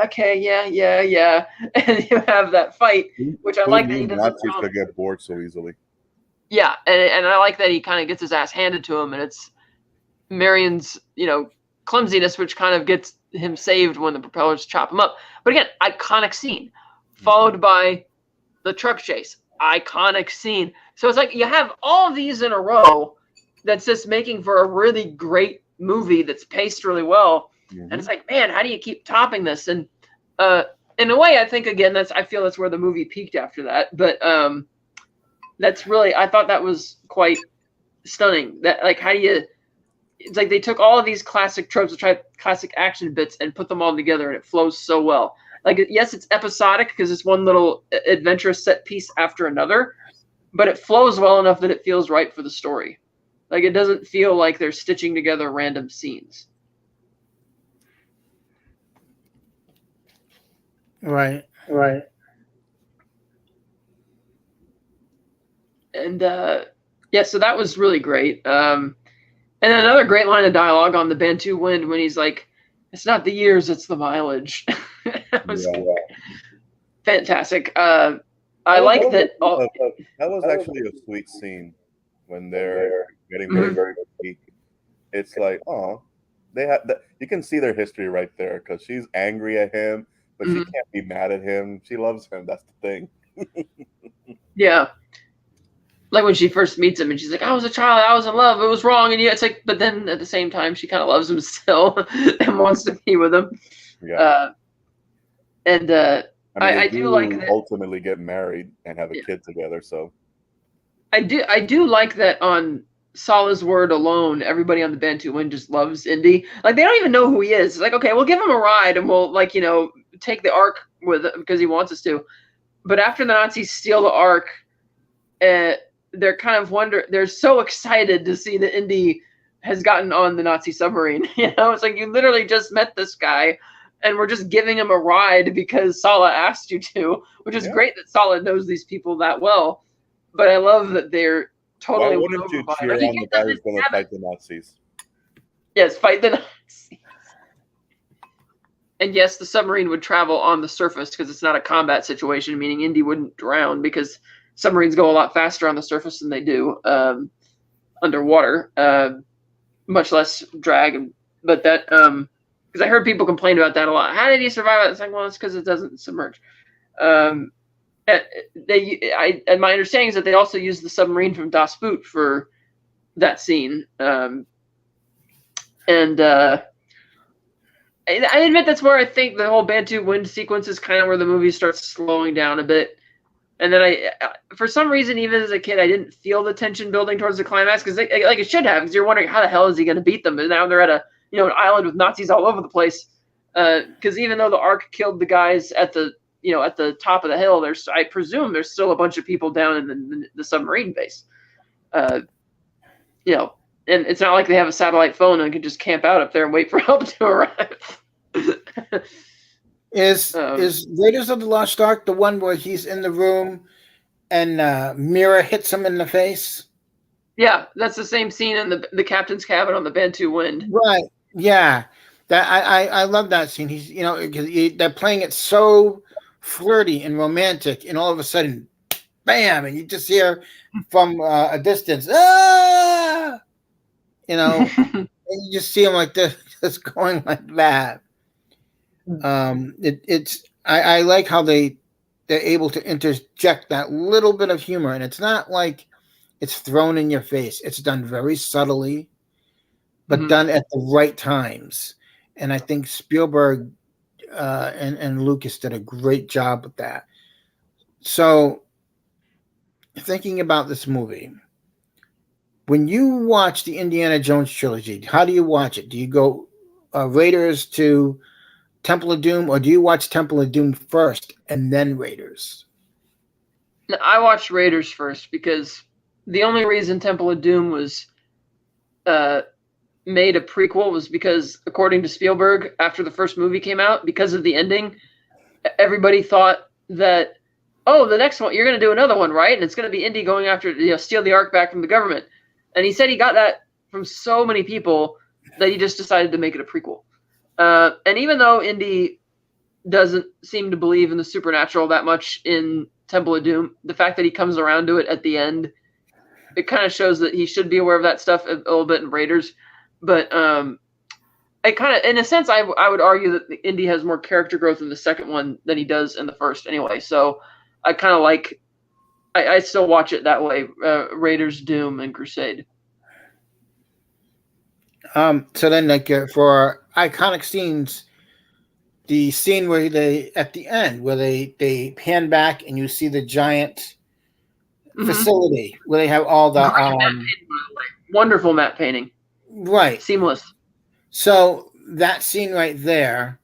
A: okay, yeah. And you have that fight, which I like that he doesn't.
C: Nazis could get bored so easily.
A: Yeah, and I like that he kind of gets his ass handed to him, and it's Marion's, clumsiness, which kind of gets him saved when the propellers chop him up. But again, iconic scene, followed by the truck chase, iconic scene. So it's like you have all of these in a row that's just making for a really great movie that's paced really well. And it's like, man, how do you keep topping this? And in a way, I think, again, I feel that's where the movie peaked after that. But that's really, I thought that was quite stunning. That, like, how do you, it's like they took all of these classic tropes, classic action bits, and put them all together, and it flows so well. Like, yes, it's episodic because it's one little adventurous set piece after another, but it flows well enough that it feels right for the story. Like, it doesn't feel like they're stitching together random scenes.
B: Right.
A: And so that was really great. And another great line of dialogue on the Bantu Wind when he's like, "It's not the years, it's the mileage." That was fantastic. I like that.
C: That was actually a sweet scene when they're getting very peak. It's like, oh, they have that. You can see their history right there because she's angry at him, but she can't be mad at him. She loves him. That's the thing.
A: Yeah. Like when she first meets him and she's like, "I was a child, I was in love, it was wrong." And it's like, but then at the same time, she kind of loves him still and wants to be with him.
C: Yeah.
A: I do like that.
C: Ultimately get married and have a kid together. So
A: I do like that on Sala's word alone, everybody on the Bantu Wind just loves Indy. Like, they don't even know who he is. It's like, okay, we'll give him a ride and we'll, like, take the Ark with it because he wants us to. But after the Nazis steal the Ark, they're kind of they're so excited to see that Indy has gotten on the Nazi submarine. It's like, you literally just met this guy and we're just giving him a ride because Sala asked you to, which is great that Sala knows these people that well. But I love that they're totally.
C: Why wouldn't you cheer on the guy who's going to fight the Nazis?
A: Yes, fight the Nazis. And yes, the submarine would travel on the surface because it's not a combat situation, meaning Indy wouldn't drown because submarines go a lot faster on the surface than they do underwater, much less drag. But that, because I heard people complain about that a lot. How did he survive it? It's like, well, it's because it doesn't submerge. And my understanding is that they also used the submarine from Das Boot for that scene. And I admit that's where I think the whole Bantu Wind sequence is kind of where the movie starts slowing down a bit. And then for some reason, even as a kid, I didn't feel the tension building towards the climax because, like it should have, because you're wondering how the hell is he going to beat them? And now they're at an island with Nazis all over the place. Because even though the Ark killed the guys at the top of the hill, I presume there's still a bunch of people down in the submarine base. And it's not like they have a satellite phone and can just camp out up there and wait for help to arrive.
B: Is Raiders of the Lost Ark the one where he's in the room and Mira hits him in the face?
A: Yeah, that's the same scene in the captain's cabin on the Bantu Wind.
B: Right. Yeah. That I love that scene. He's because they're playing it so flirty and romantic, and all of a sudden, bam! And you just hear from a distance, ah! And you just see him like this, just going like that. I like how they're able to interject that little bit of humor, and it's not like it's thrown in your face. It's done very subtly, but done at the right times. And I think Spielberg and Lucas did a great job with that. So, thinking about this movie, when you watch the Indiana Jones trilogy, how do you watch it? Do you go Raiders to Temple of Doom, or do you watch Temple of Doom first and then Raiders?
A: I watched Raiders first because the only reason Temple of Doom was made a prequel was because, according to Spielberg, after the first movie came out, because of the ending, everybody thought that, oh, the next one, you're going to do another one, right? And it's going to be Indy going after, steal the Ark back from the government. And he said he got that from so many people that he just decided to make it a prequel. And even though Indy doesn't seem to believe in the supernatural that much in Temple of Doom. The fact that he comes around to it at the end, it kind of shows that he should be aware of that stuff a little bit in Raiders. But I kind of, in a sense, I would argue that Indy has more character growth in the second one than he does in the first anyway. So I kind of like, I still watch it that way, Raiders, Doom, and Crusade.
B: So then, like, for iconic scenes, the scene where they, at the end, where they pan back and you see the giant facility where they have all the
A: wonderful matte painting,
B: right,
A: seamless.
B: So that scene right there,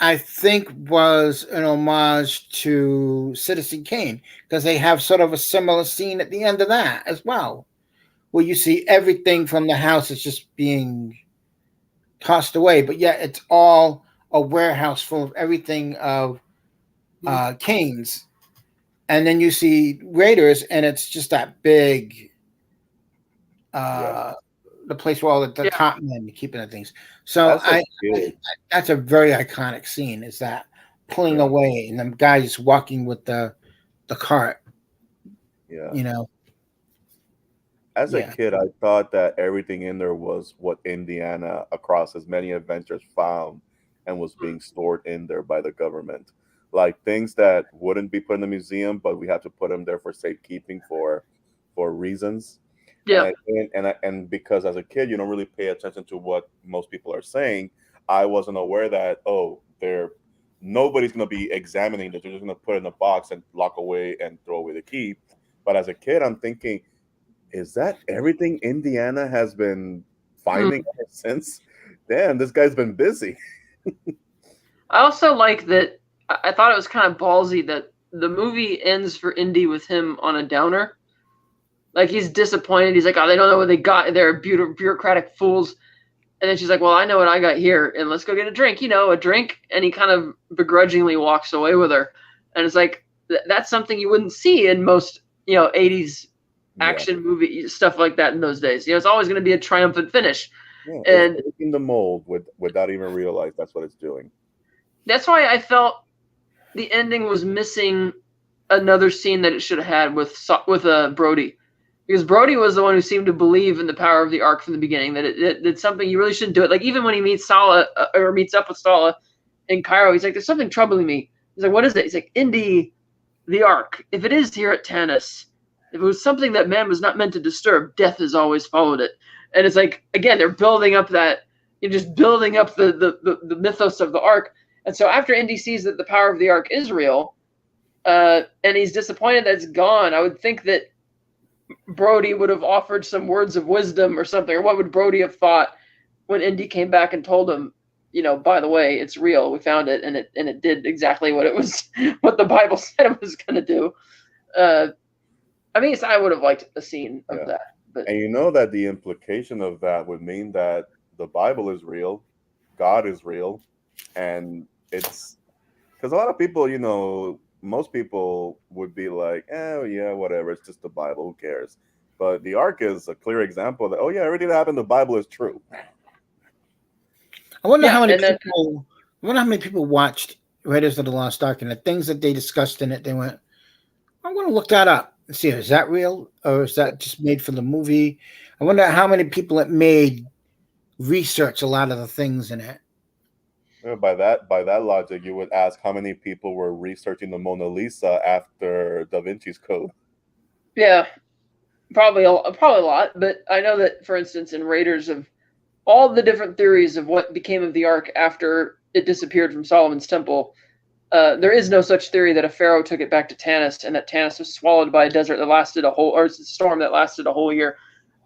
B: I think, was an homage to Citizen Kane, because they have sort of a similar scene at the end of that as well, where you see everything from the house is just being tossed away, but yet it's all a warehouse full of everything of Kane's. And then you see Raiders, and it's just that big, the place where all the top men keeping the things. So that's a very iconic scene, is that pulling away and them guys walking with the cart.
C: Yeah.
B: You know.
C: As a kid, I thought that everything in there was what Indiana, across as many adventures, found and was being stored in there by the government. Like things that wouldn't be put in the museum, but we have to put them there for safekeeping for reasons.
A: Yeah.
C: And because as a kid, you don't really pay attention to what most people are saying. I wasn't aware that, nobody's going to be examining this. They're just going to put it in a box and lock away and throw away the key. But as a kid, I'm thinking, is that everything Indiana has been finding ever since? Damn, this guy's been busy.
A: I also like that. I thought it was kind of ballsy that the movie ends for Indy with him on a downer. Like, he's disappointed. He's like, oh, they don't know what they got. They're bureaucratic fools. And then she's like, well, I know what I got here, and let's go get a drink. A drink. And he kind of begrudgingly walks away with her. And it's like, that's something you wouldn't see in most, 80s action movie stuff like that in those days. It's always going to be a triumphant finish.
C: Yeah, and it's breaking the mold without even realize that's what it's doing.
A: That's why I felt the ending was missing another scene that it should have had with Brody. Because Brody was the one who seemed to believe in the power of the Ark from the beginning, that it's something you really shouldn't do it. Like, even when he meets Sala, or meets up with Sala in Cairo, he's like, there's something troubling me. He's like, what is it? He's like, Indy, the Ark. If it is here at Tanis, if it was something that man was not meant to disturb, death has always followed it. And it's like, again, they're building up that, just building up the mythos of the Ark. And so after Indy sees that the power of the Ark is real, and he's disappointed that it's gone, I would think that Brody would have offered some words of wisdom or something. Or what would Brody have thought when Indy came back and told him, by the way, it's real. We found it, and it did exactly what what the Bible said it was going to do. I would have liked a scene of that. But.
C: And that the implication of that would mean that the Bible is real, God is real, and it's because a lot of people, most people would be like, yeah, whatever, it's just the Bible, who cares? But the Ark is a clear example that, everything that happened in the Bible is true.
B: I wonder how many people watched Raiders of the Lost Ark, and the things that they discussed in it, they went, I'm going to look that up and see, is that real or is that just made for the movie? I wonder how many people it made research a lot of the things in it.
C: By that logic, you would ask how many people were researching the Mona Lisa after Da Vinci's Code.
A: Yeah, probably a lot. But I know that, for instance, in Raiders, of all the different theories of what became of the Ark after it disappeared from Solomon's Temple, there is no such theory that a pharaoh took it back to Tanis, and that Tanis was swallowed by a desert that lasted a storm that lasted a whole year.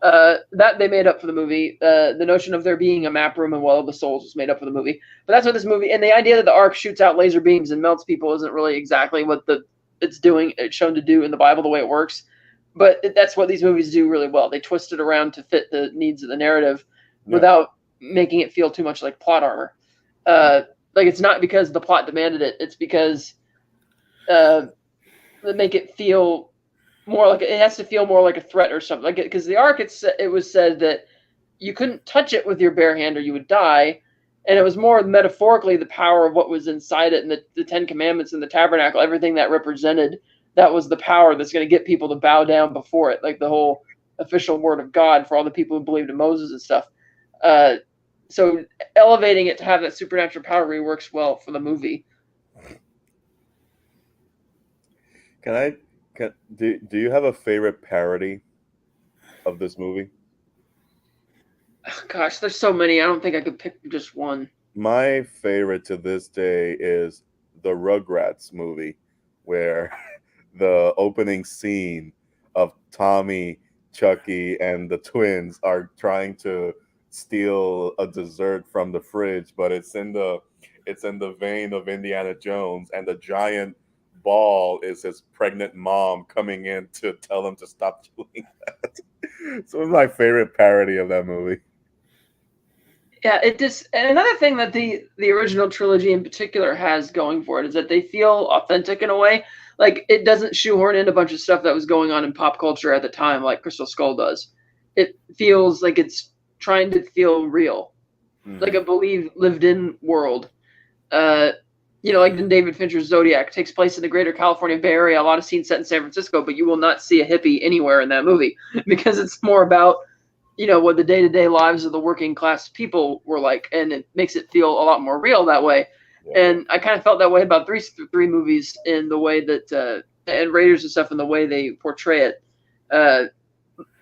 A: That they made up for the movie. The notion of there being a map room and Well of the Souls was made up for the movie. But that's what this movie, and the idea that the Ark shoots out laser beams and melts people isn't really exactly what it's shown to do in the Bible, the way it works. But that's what these movies do really well. They twist it around to fit the needs of the narrative without making it feel too much like plot armor. It's not because the plot demanded it. It's because they make it feel more like, it has to feel more like a threat or something. Because the Ark, it was said that you couldn't touch it with your bare hand or you would die. And it was more metaphorically the power of what was inside it, and the Ten Commandments and the tabernacle, everything that represented, that was the power that's going to get people to bow down before it, like the whole official word of God for all the people who believed in Moses and stuff. So elevating it to have that supernatural power really works well for the movie.
C: Do you have a favorite parody of this movie?
A: Gosh, there's so many. I don't think I could pick just one.
C: My favorite to this day is the Rugrats movie, where the opening scene of Tommy, Chucky, and the twins are trying to steal a dessert from the fridge, but it's in the vein of Indiana Jones, and the giant ball is his pregnant mom coming in to tell him to stop doing that. So it's my favorite parody of that movie.
A: Yeah, it just, and another thing that the original trilogy in particular has going for it is that they feel authentic in a way. Like, it doesn't shoehorn in a bunch of stuff that was going on in pop culture at the time, like Crystal Skull does. It feels like it's trying to feel real, like a lived-in world. Like in David Fincher's Zodiac, takes place in the greater California Bay Area. A lot of scenes set in San Francisco, but you will not see a hippie anywhere in that movie because it's more about what the day-to-day lives of the working class people were like, and it makes it feel a lot more real that way. Yeah. And I kind of felt that way about three movies in the way that, and Raiders and stuff in the way they portray it.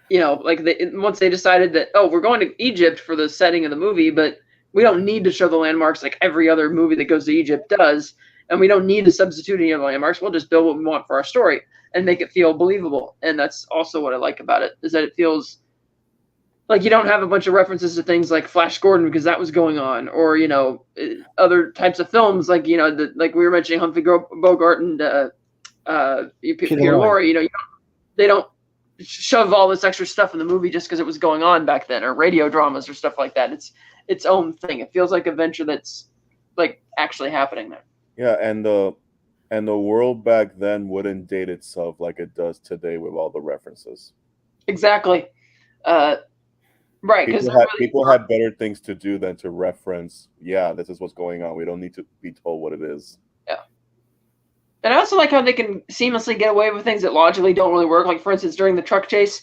A: Once they decided that, we're going to Egypt for the setting of the movie, but we don't need to show the landmarks like every other movie that goes to Egypt does, and we don't need to substitute any of the landmarks. We'll just build what we want for our story and make it feel believable. And that's also what I like about it, is that it feels like you don't have a bunch of references to things like Flash Gordon because that was going on, or other types of films like like we were mentioning Humphrey Bogart and Peter Lorre. They don't shove all this extra stuff in the movie just because it was going on back then, or radio dramas or stuff like that. It's its own thing. It feels like a venture that's like actually happening there.
C: Yeah, and the world back then wouldn't date itself like it does today with all the references.
A: Exactly. Right, because
C: people had better things to do than to reference. Yeah, this is what's going on. We don't need to be told what it is.
A: Yeah, and I also like how they can seamlessly get away with things that logically don't really work. Like, for instance, during the truck chase,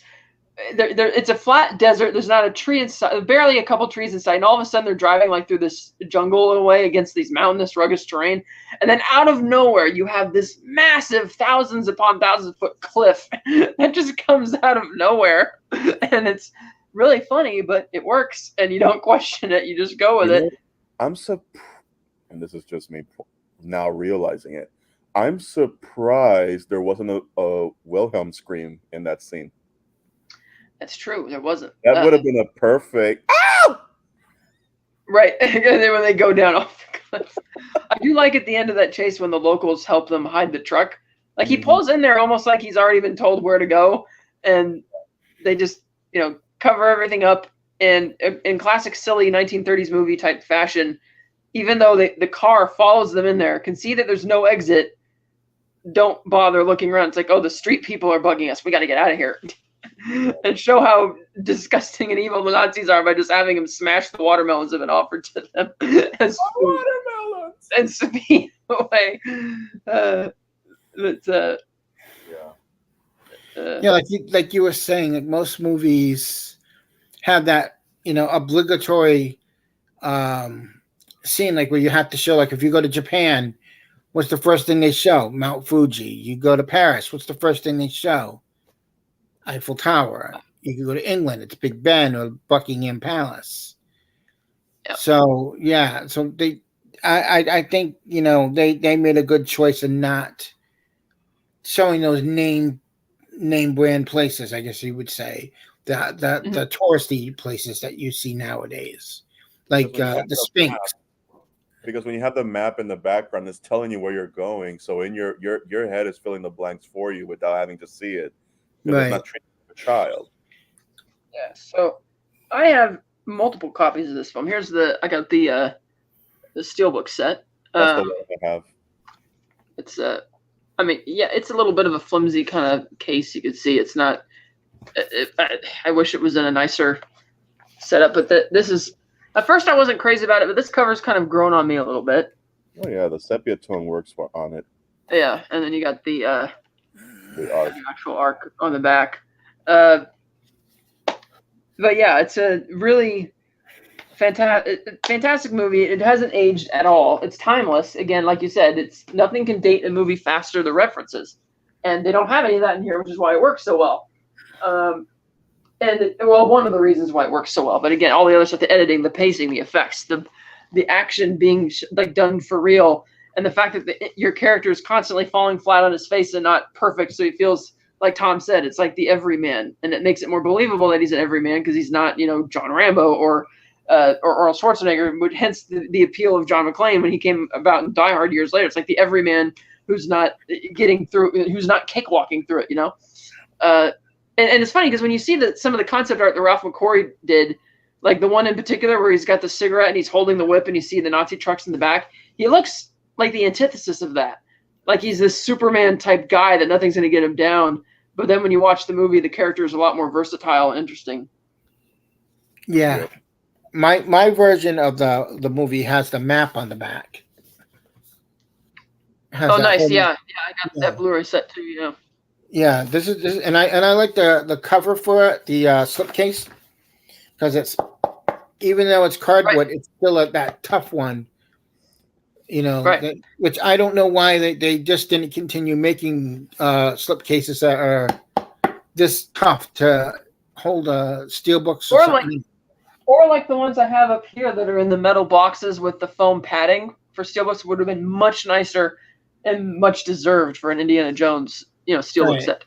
A: it's a flat desert. There's not a tree inside, barely a couple trees inside, and all of a sudden they're driving like through this jungle in a way against these mountainous, rugged terrain, and then out of nowhere you have this massive, thousands upon thousands foot cliff that just comes out of nowhere, and it's really funny, but it works, and you don't question it. You just go with it.
C: I'm surprised, and this is just me now realizing it. I'm surprised there wasn't a Wilhelm scream in that scene.
A: That's true. There wasn't.
C: That would have been a perfect. Ow!
A: Right, and then when they go down off the cliff, I do like at the end of that chase when the locals help them hide the truck. Like, he pulls in there almost like he's already been told where to go, and they just cover everything up, and in classic silly 1930s movie type fashion, even though the car follows them in there, can see that there's no exit, don't bother looking around. It's like, the street people are bugging us, we got to get out of here. And show how disgusting and evil the Nazis are by just having them smash the watermelons that have been offered to them as
C: watermelons
A: and speed away.
B: Like you were saying, like most movies have that obligatory scene, like where you have to show, like if you go to Japan, what's the first thing they show? Mount Fuji. You go to Paris, what's the first thing they show? Eiffel Tower. You can go to England, it's Big Ben or Buckingham Palace. Yep. So I think they made a good choice in not showing those name brand places, I guess you would say, the touristy places that you see nowadays, like the Sphinx.
C: Because when you have the map in the background, it's telling you where you're going. So in your head is filling the blanks for you without having to see it. Right. It's not training a child.
A: Yeah. So I have multiple copies of this film. I got the Steelbook set.
C: That's the one I have.
A: It's it's a little bit of a flimsy kind of case. You can see it's not. I wish it was in a nicer setup, but this is At first, I wasn't crazy about it, but this cover's kind of grown on me a little bit.
C: Oh yeah, the sepia tone works on it.
A: Yeah, and then you got the
C: arc.
A: The actual arc on the back. But yeah, it's a really fantastic movie. It hasn't aged at all. It's timeless. Again, like you said, it's nothing can date a movie faster than references, and they don't have any of that in here, which is why it works so well. One of the reasons why it works so well. But again, all the other stuff, the editing, the pacing, the effects, the action being like done for real, and the fact that your character is constantly falling flat on his face and not perfect, so he feels like Tom said, it's like the everyman, and it makes it more believable that he's an everyman because he's not, John Rambo or Arnold Schwarzenegger. Hence the appeal of John McClane when he came about in Die Hard years later. It's like the everyman who's not getting through, who's not cakewalking through it, And it's funny because when you see some of the concept art that Ralph McQuarrie did, like the one in particular where he's got the cigarette and he's holding the whip and you see the Nazi trucks in the back, he looks like the antithesis of that. Like he's this Superman type guy that nothing's going to get him down. But then when you watch the movie, the character is a lot more versatile and interesting.
B: Yeah. My version of the movie has the map on the back.
A: Oh, nice. Yeah, I got that Blu-ray set too,
B: Yeah, this is and I like the cover for it, the slipcase, because it's, even though it's cardboard, it's still that tough one. Which I don't know why they just didn't continue making slipcases that are this tough to hold steel books or something.
A: Or like the ones I have up here that are in the metal boxes with the foam padding for steelbooks would have been much nicer and much deserved for an Indiana Jones, steelbook set.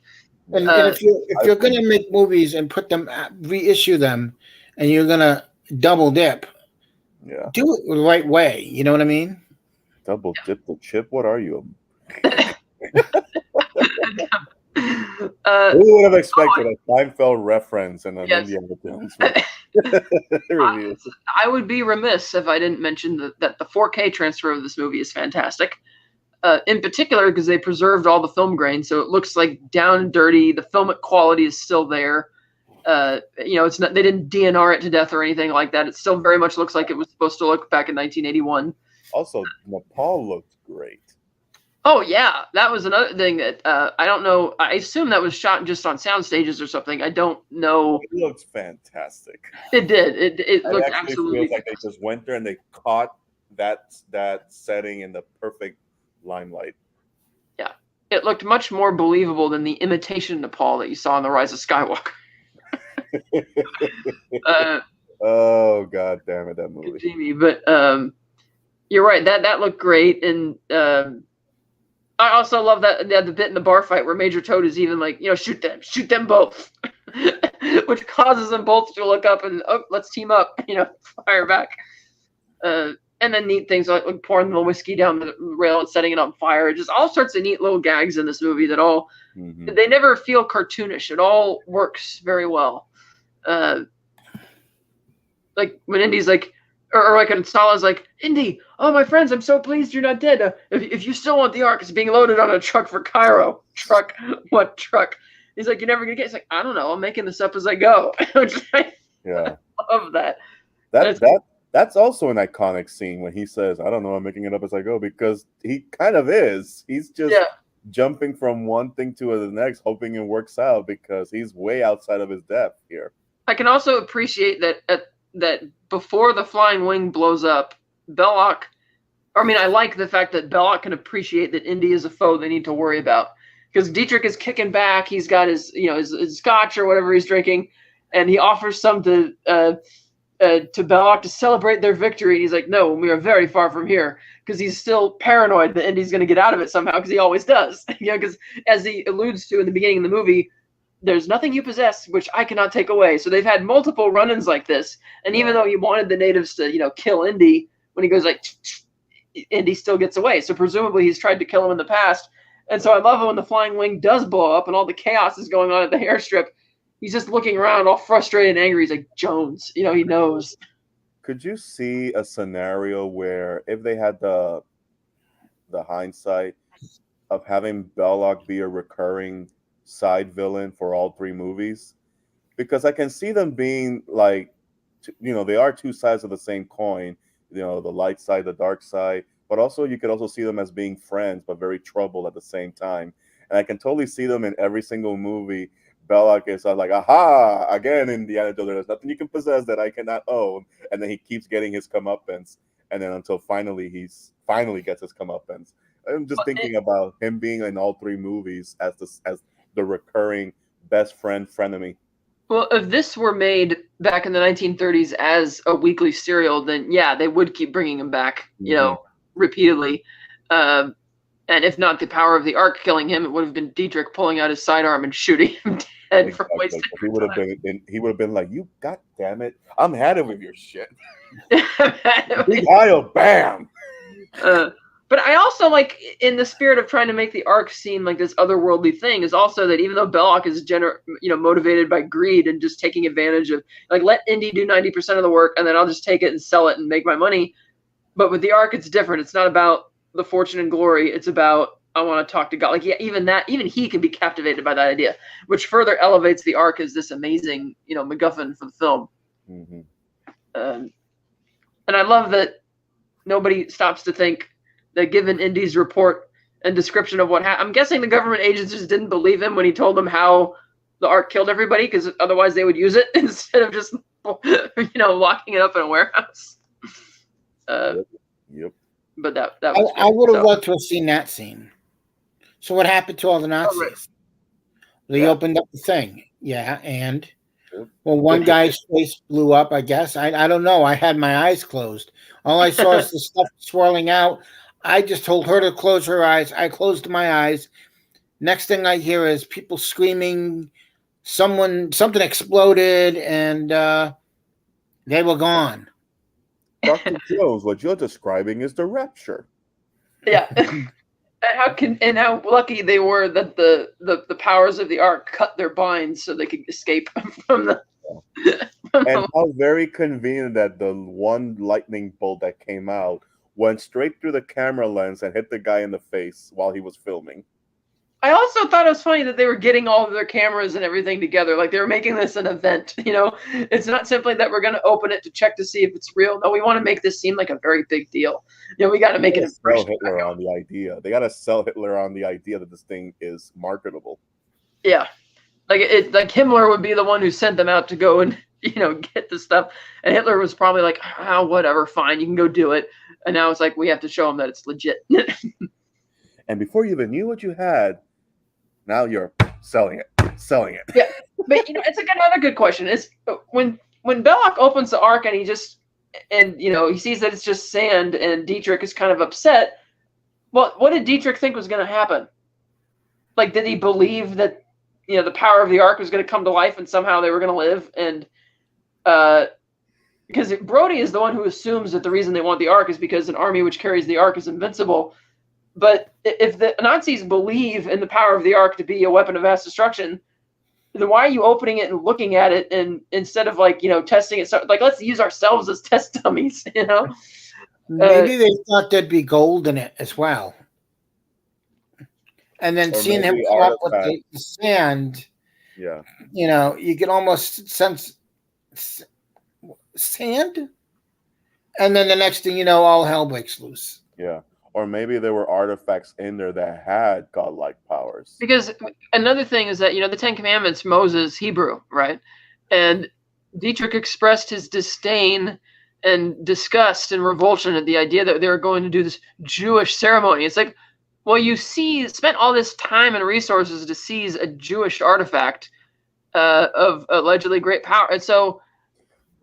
B: And if you're going to make movies and put them, reissue them, and you're going to double dip, do it the right way. You know what I mean?
C: Double dip the chip? What are you? Who would have expected a Seinfeld reference in an Indiana Jones review?
A: I would be remiss if I didn't mention that the 4K transfer of this movie is fantastic. In particular, because they preserved all the film grain, so it looks like down and dirty. The filmic quality is still there. It's not, they didn't DNR it to death or anything like that. It still very much looks like it was supposed to look back in 1981.
C: Also, Nepal looked great.
A: Oh yeah, that was another thing that I don't know. I assume that was shot just on sound stages or something. I don't know.
C: It looks fantastic.
A: It did. It looked absolutely.
C: Feels like they just went there and they caught that setting in the perfect limelight.
A: Yeah, it looked much more believable than the imitation Nepal that you saw in The Rise of Skywalker.
C: Oh god damn it, that movie.
A: Jamie, but you're right. That looked great, and I also love that the bit in the bar fight where Major Toad is even like, shoot them both, which causes them both to look up and let's team up, fire back. And then neat things like pouring the whiskey down the rail and setting it on fire. Just all sorts of neat little gags in this movie that all they never feel cartoonish. It all works very well. Like when Indy's like, or like when Stala's like, Indy, oh my friends, I'm so pleased you're not dead. If you still want the Ark, it's being loaded on a truck for Cairo. Truck? What truck? He's like, you're never gonna get. It's like, I don't know. I'm making this up as I go.
C: Yeah,
A: I love that.
C: That's also an iconic scene when he says, I don't know, I'm making it up as I go, because he kind of is. He's just jumping from one thing to the next, hoping it works out because he's way outside of his depth here.
A: I can also appreciate that before the flying wing blows up, Belloc, I like the fact that Belloc can appreciate that Indy is a foe they need to worry about. Because Dietrich is kicking back, he's got his scotch or whatever he's drinking, and he offers some to Belloc to celebrate their victory. And he's like, no, we are very far from here, because he's still paranoid that Indy's going to get out of it somehow, because he always does. Because as he alludes to in the beginning of the movie, there's nothing you possess which I cannot take away. So they've had multiple run-ins like this, and even though he wanted the natives to kill Indy, when he goes like, Indy still gets away. So presumably he's tried to kill him in the past. And so I love it when the flying wing does blow up and all the chaos is going on at the airstrip. He's just looking around all frustrated and angry. He's like, Jones, he knows.
C: Could you see a scenario where if they had the hindsight of having Belloc be a recurring side villain for all three movies? Because I can see them being like they are two sides of the same coin. The light side, the dark side. But also, you could also see them as being friends, but very troubled at the same time. And I can totally see them in every single movie. Belloc is like, aha, again, Indiana Jones, there's nothing you can possess that I cannot own. And then he keeps getting his comeuppance. And then until finally gets his comeuppance. I'm just thinking about him being in all three movies as the recurring best friend frenemy.
A: Well, if this were made back in the 1930s as a weekly serial, then yeah, they would keep bringing him back, repeatedly. And if not the power of the Ark killing him, it would have been Dietrich pulling out his sidearm and shooting him dead for wasting.
C: He would have been like, "You goddamn it, I'm had it with your shit." Big Io, bam.
A: But I also like, in the spirit of trying to make the Ark seem like this otherworldly thing, is also that even though Belloc is motivated by greed and just taking advantage of, like, let Indy do 90% of the work and then I'll just take it and sell it and make my money. But with the Ark, it's different. It's not about the fortune and glory. It's about, I want to talk to God. Like, yeah, even he can be captivated by that idea, which further elevates the Ark as this amazing, MacGuffin for the film.
C: Mm-hmm.
A: And I love that nobody stops to think that given Indy's report and description of what happened, I'm guessing the government agents just didn't believe him when he told them how the Ark killed everybody, because otherwise they would use it instead of just, locking it up in a warehouse.
C: Yep.
A: But that was
B: I would have loved to have seen that scene. So what happened to all the Nazis?
A: right.
B: They opened up the thing. Yeah, and one guy's face blew up, I guess. I don't know. I had my eyes closed. All I saw is the stuff swirling out. I just told her to close her eyes. I closed my eyes. Next thing I hear is people screaming. Something exploded, and they were gone.
C: Dr. Jones, what you're describing is the rapture.
A: Yeah. And how lucky they were that the powers of the Ark cut their binds so they could escape from the.
C: And how very convenient that the one lightning bolt that came out went straight through the camera lens and hit the guy in the face while he was filming.
A: I also thought it was funny that they were getting all of their cameras and everything together. Like, they were making this an event, It's not simply that we're going to open it to check to see if it's real. No, we want to make this seem like a very big deal. We got to make an impression.
C: Hitler on the idea. They got to sell Hitler on the idea that this thing is marketable.
A: Yeah. Like Himmler would be the one who sent them out to go and, get the stuff. And Hitler was probably like, whatever, fine, you can go do it. And now it's like, we have to show them that it's legit.
C: And before you even knew what you had, now you're selling it.
A: Yeah, but it's like another good question is when Belloc opens the Ark and he sees that it's just sand, and Dietrich is kind of upset. Well, what did Dietrich think was going to happen? Like, did he believe that the power of the Ark was going to come to life and somehow they were going to live? And because Brody is the one who assumes that the reason they want the Ark is because an army which carries the Ark is invincible. But if the Nazis believe in the power of the Ark to be a weapon of mass destruction, then why are you opening it and looking at it, and instead of testing it? So, let's use ourselves as test dummies,
B: Maybe they thought there'd be gold in it as well. And then seeing him come up with the sand,
C: yeah,
B: you can almost sense sand. And then the next thing you know, all hell breaks loose.
C: Yeah. Or maybe there were artifacts in there that had godlike powers.
A: Because another thing is that, the Ten Commandments, Moses, Hebrew, right? And Dietrich expressed his disdain and disgust and revulsion at the idea that they were going to do this Jewish ceremony. It's like, well, you spent all this time and resources to seize a Jewish artifact of allegedly great power. And so,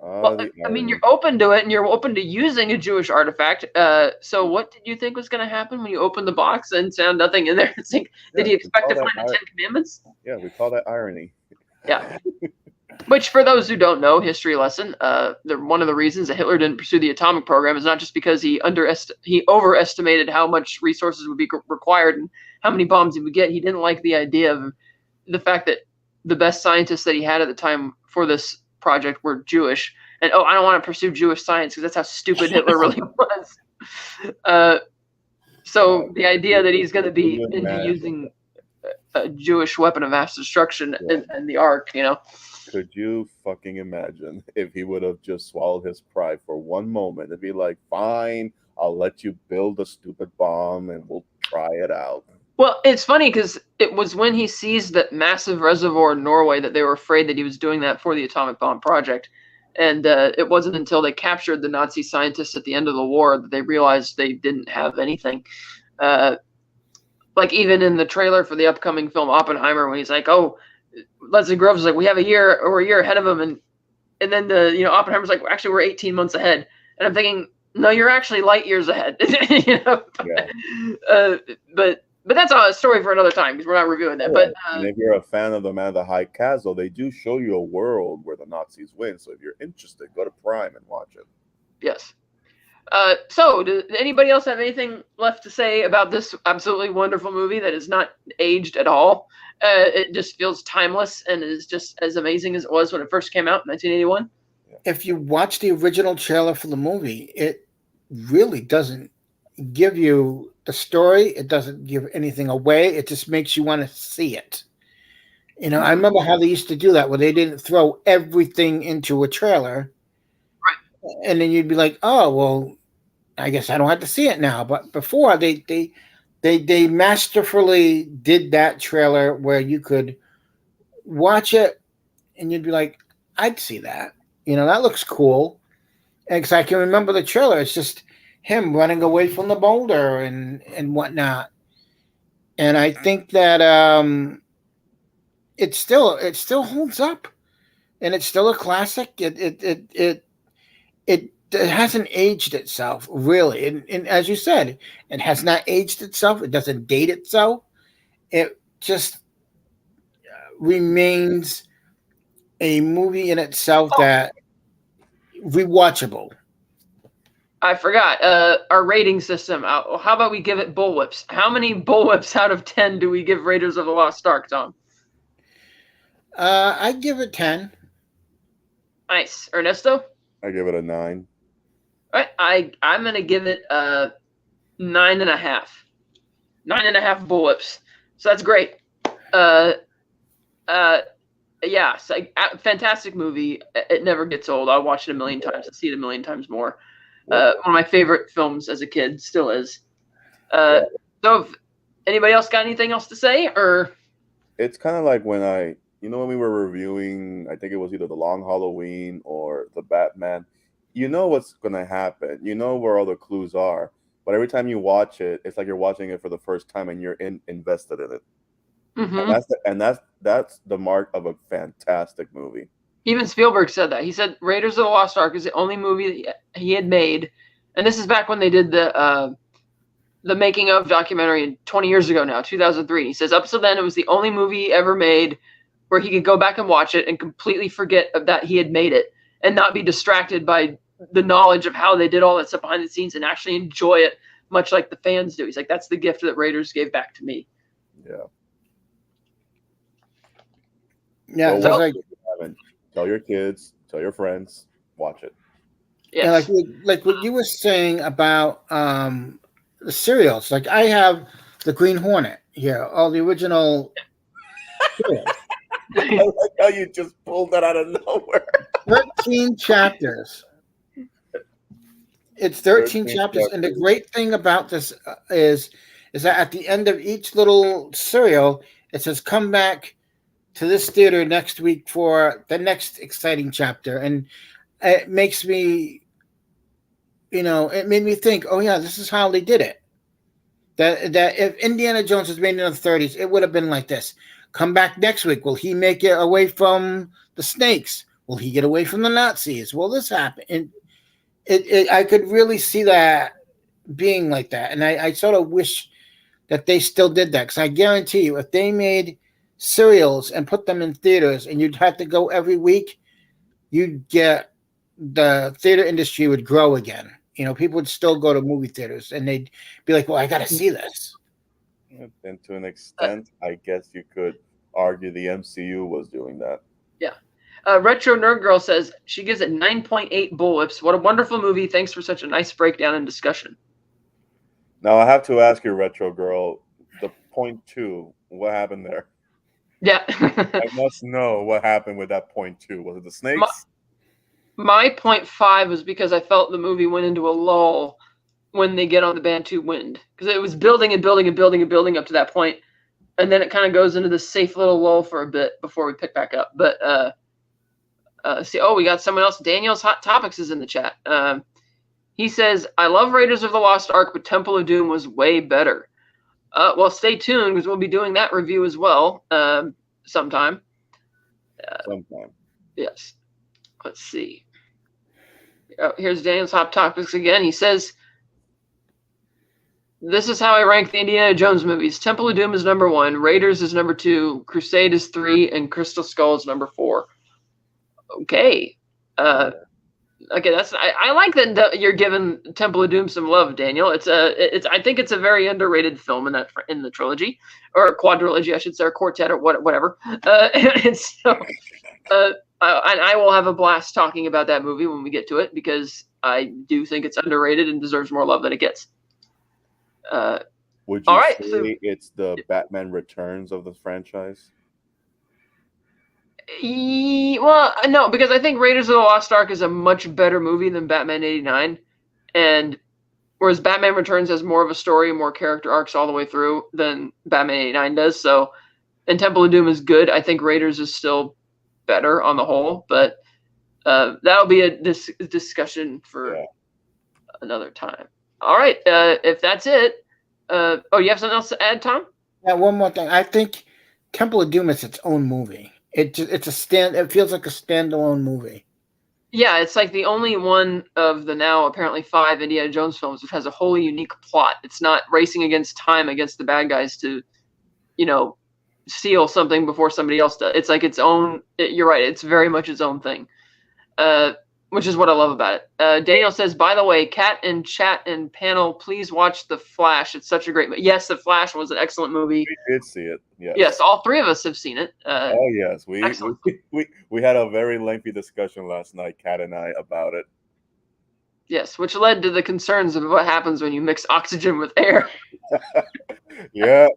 A: you're open to it, and you're open to using a Jewish artifact. So what did you think was going to happen when you opened the box and found nothing in there? It's like, did he expect to find the Ten Commandments?
C: Yeah, we call that irony.
A: Yeah. Which, for those who don't know, history lesson, one of the reasons that Hitler didn't pursue the atomic program is not just because he overestimated how much resources would be required and how many bombs he would get. He didn't like the idea of the fact that the best scientists that he had at the time for this project were Jewish, and I don't want to pursue Jewish science because that's how stupid Hitler really was. So the idea that he's going to be into using a Jewish weapon of mass destruction and the Ark,
C: could you fucking imagine if he would have just swallowed his pride for one moment and be like, fine, I'll let you build a stupid bomb and we'll try it out.
A: Well, it's funny because it was when he seized that massive reservoir in Norway that they were afraid that he was doing that for the atomic bomb project. And it wasn't until they captured the Nazi scientists at the end of the war that they realized they didn't have anything. Like even in the trailer for the upcoming film Oppenheimer, when he's like, "Oh, Leslie Groves is like, we have a year ahead of him," and then Oppenheimer's like, "Actually, we're 18 months ahead," and I'm thinking, no, you're actually light years ahead.
C: Yeah.
A: But that's a story for another time because we're not reviewing that.
C: Yeah.
A: But
C: and if you're a fan of The Man of the High Castle, they do show you a world where the Nazis win. So if you're interested, go to Prime and watch it.
A: Yes. So, does anybody else have anything left to say about this absolutely wonderful movie that is not aged at all? It just feels timeless and is just as amazing as it was when it first came out in 1981.
B: If you watch the original trailer for the movie, it really doesn't give you the story. It doesn't give anything away. It just makes you want to see it. I remember how they used to do that, where they didn't throw everything into a trailer. Right. And then you'd be like, oh, well, I guess I don't have to see it now. But before, they masterfully did that trailer where you could watch it and you'd be like, I'd see that. That looks cool. Because I can remember the trailer. It's just him running away from the boulder and whatnot. And I think that it still holds up, and it's still a classic. It hasn't aged itself really, and as you said, it has not aged itself. It doesn't date itself. It just remains a movie in itself that rewatchable.
A: I forgot our rating system. How about we give it bullwhips? How many bullwhips out of 10 do we give Raiders of the Lost Ark, Tom?
B: I give it 10.
A: Nice. Ernesto?
C: I give it a 9.
A: All right, I'm gonna give it 9.5. 9.5 bullwhips. So that's great. Yeah, so, fantastic movie. It never gets old. I'll watch it a million times. I'll see it a million times more. One of my favorite films as a kid, still is. So, if anybody else got anything else to say, or
C: it's kind of like when when we were reviewing, I think it was either The Long Halloween or The Batman. You know what's going to happen. You know where all the clues are. But every time you watch it, it's like you're watching it for the first time and you're invested in it.
A: Mm-hmm.
C: That's the mark of a fantastic movie.
A: Even Spielberg said that. He said Raiders of the Lost Ark is the only movie that he had made, and this is back when they did the making of documentary 20 years ago now, 2003. He says up to then it was the only movie he ever made where he could go back and watch it and completely forget that he had made it and not be distracted by the knowledge of how they did all that stuff behind the scenes and actually enjoy it much like the fans do. He's like, that's the gift that Raiders gave back to me.
C: Yeah.
B: Yeah,
C: so, tell your kids, tell your friends, watch it.
A: Yes.
B: Yeah, like what you were saying about the cereals. Like I have the Green Hornet here, all the original cereals.
C: I like how you just pulled that out of nowhere.
B: 13 chapters. It's 13 chapters, and the great thing about this is that at the end of each little serial, it says, "Come back to this theater next week for the next exciting chapter." And it makes me, it made me think, oh yeah, this is how they did it. That if Indiana Jones was made in the 30s, it would have been like this. Come back next week. Will he make it away from the snakes? Will he get away from the Nazis? Will this happen? And I could really see that being like that. And I sort of wish that they still did that, because I guarantee you, if they made serials and put them in theaters and you'd have to go every week, you'd get the theater industry would grow again. People would still go to movie theaters and they'd be like, well, I got to see this.
C: And to an extent, I guess you could argue the MCU was doing that.
A: Yeah. Retro Nerd Girl says she gives it 9.8 bullwhips. What a wonderful movie. Thanks for such a nice breakdown and discussion.
C: Now I have to ask you, Retro Girl, the point 2, what happened there?
A: Yeah.
C: I must know what happened with that point 2. Was it the snakes?
A: My point 5 was because I felt the movie went into a lull when they get on the Bantu wind, because it was building and building and building and building up to that point, and then it kind of goes into this safe little lull for a bit before we pick back up. But see, we got someone else. Daniel's Hot Topics is in the chat. He says, I love Raiders of the Lost Ark, but Temple of Doom was way better. Well, stay tuned, because we'll be doing that review as well sometime.
C: Sometime.
A: Yes. Let's see. Here's Daniel's Hot Topics again. He says, this is how I rank the Indiana Jones movies. Temple of Doom is number 1, Raiders is number 2, Crusade is 3, and Crystal Skull is number 4. Okay. Okay, I like that you're giving Temple of Doom some love, Daniel. I think it's a very underrated film in the trilogy, or quadrilogy, I should say, or quartet, or whatever. And so, I will have a blast talking about that movie when we get to it, because I do think it's underrated and deserves more love than it gets.
C: Would you say it's the Batman Returns of the franchise?
A: Well, no, because I think Raiders of the Lost Ark is a much better movie than Batman 89, and whereas Batman Returns has more of a story and more character arcs all the way through than Batman 89 does. So, and Temple of Doom is good. I think Raiders is still better on the whole, but that'll be a discussion for another time. All right, if that's it. You have something else to add, Tom?
B: Yeah, one more thing. I think Temple of Doom is its own movie. It feels like a standalone movie.
A: Yeah, it's like the only one of the now apparently 5 Indiana Jones films which has a wholly unique plot. It's not racing against time against the bad guys to, steal something before somebody else does. It's like its own. You're right. It's very much its own thing, which is what I love about it. Daniel says, by the way, Cat and chat and panel, please watch The Flash. It's such a great movie. Yes, The Flash was an excellent movie.
C: We did see it. Yes.
A: Yes, all 3 of us have seen it.
C: Yes, we had a very lengthy discussion last night, Cat and I, about it.
A: Yes, which led to the concerns of what happens when you mix oxygen with air.
C: Yep.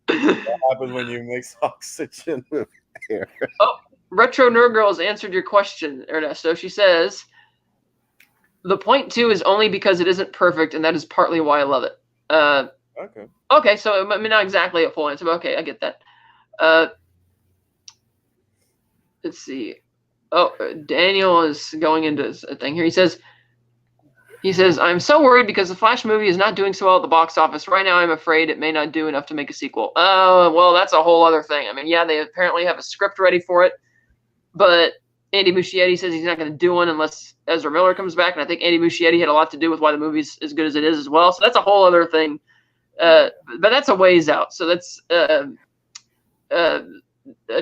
C: What happens when you mix oxygen with air?
A: Retro Nerd Girl has answered your question, Ernesto. She says, the point 2 is only because it isn't perfect, and that is partly why I love it.
C: Okay.
A: Okay, so I mean, not exactly a full answer, but okay, I get that. Let's see. Daniel is going into a thing here. He says, I'm so worried because the Flash movie is not doing so well at the box office. Right now, I'm afraid it may not do enough to make a sequel. Well, that's a whole other thing. I mean, yeah, they apparently have a script ready for it, but Andy Muschietti says he's not going to do one unless Ezra Miller comes back, and I think Andy Muschietti had a lot to do with why the movie's as good as it is as well. So that's a whole other thing. But that's a ways out. So that's a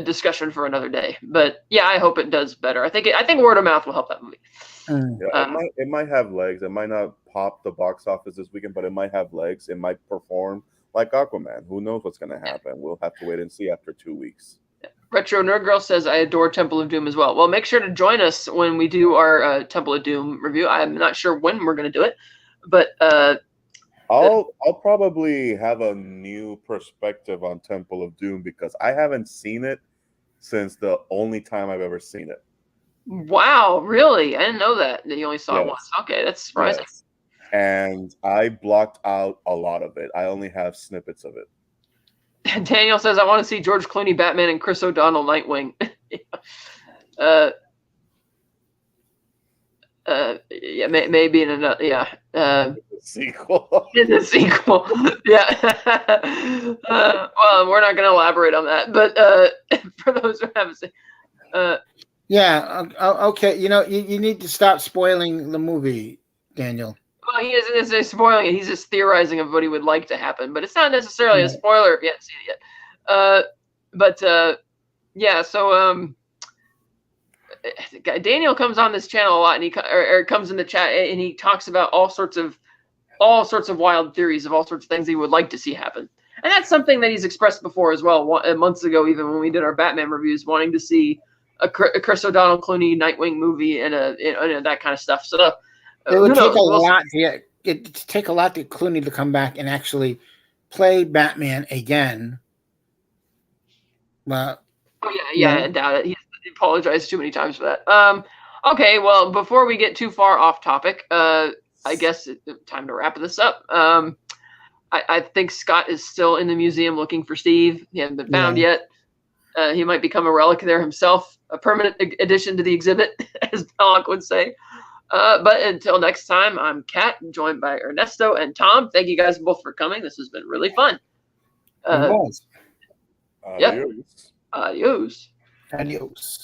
A: discussion for another day. But yeah, I hope it does better. I think word of mouth will help that movie.
C: Yeah, it might have legs. It might not pop the box office this weekend, but it might have legs. It might perform like Aquaman. Who knows what's going to happen? We'll have to wait and see after 2 weeks.
A: Retro Nerd Girl says, I adore Temple of Doom as well. Well, make sure to join us when we do our Temple of Doom review. I'm not sure when we're going to do it, but
C: I'll probably have a new perspective on Temple of Doom because I haven't seen it since the only time I've ever seen it.
A: Wow, really? I didn't know that you only saw it once. Okay, that's surprising.
C: Yes. And I blocked out a lot of it. I only have snippets of it.
A: Daniel says, I want to see George Clooney, Batman, and Chris O'Donnell, Nightwing. Yeah, maybe in another,
C: sequel.
A: In the sequel, yeah. Well, we're not going to elaborate on that, but for those who haven't seen,
B: yeah, okay. You need to stop spoiling the movie, Daniel.
A: Well, he isn't spoiling it. He's just theorizing of what he would like to happen, but it's not necessarily a spoiler if you haven't seen it yet. Yeah. So Daniel comes on this channel a lot, and he comes in the chat, and he talks about all sorts of wild theories of all sorts of things he would like to see happen. And that's something that he's expressed before as well, months ago, even when we did our Batman reviews, wanting to see a Chris O'Donnell, Clooney, Nightwing movie and that kind of stuff. So
B: it would take a lot to take a lot to Clooney to come back and actually play Batman again. But
A: Oh yeah, I doubt it. He apologized too many times for that. Okay, well, before we get too far off topic, I guess it's time to wrap this up. I think Scott is still in the museum looking for Steve. He hasn't been found yet. He might become a relic there himself, a permanent addition to the exhibit, as Alec would say. But until next time, I'm Kat, joined by Ernesto and Tom. Thank you guys both for coming. This has been really fun.
B: it was.
A: Yep. Adios.
B: Adios.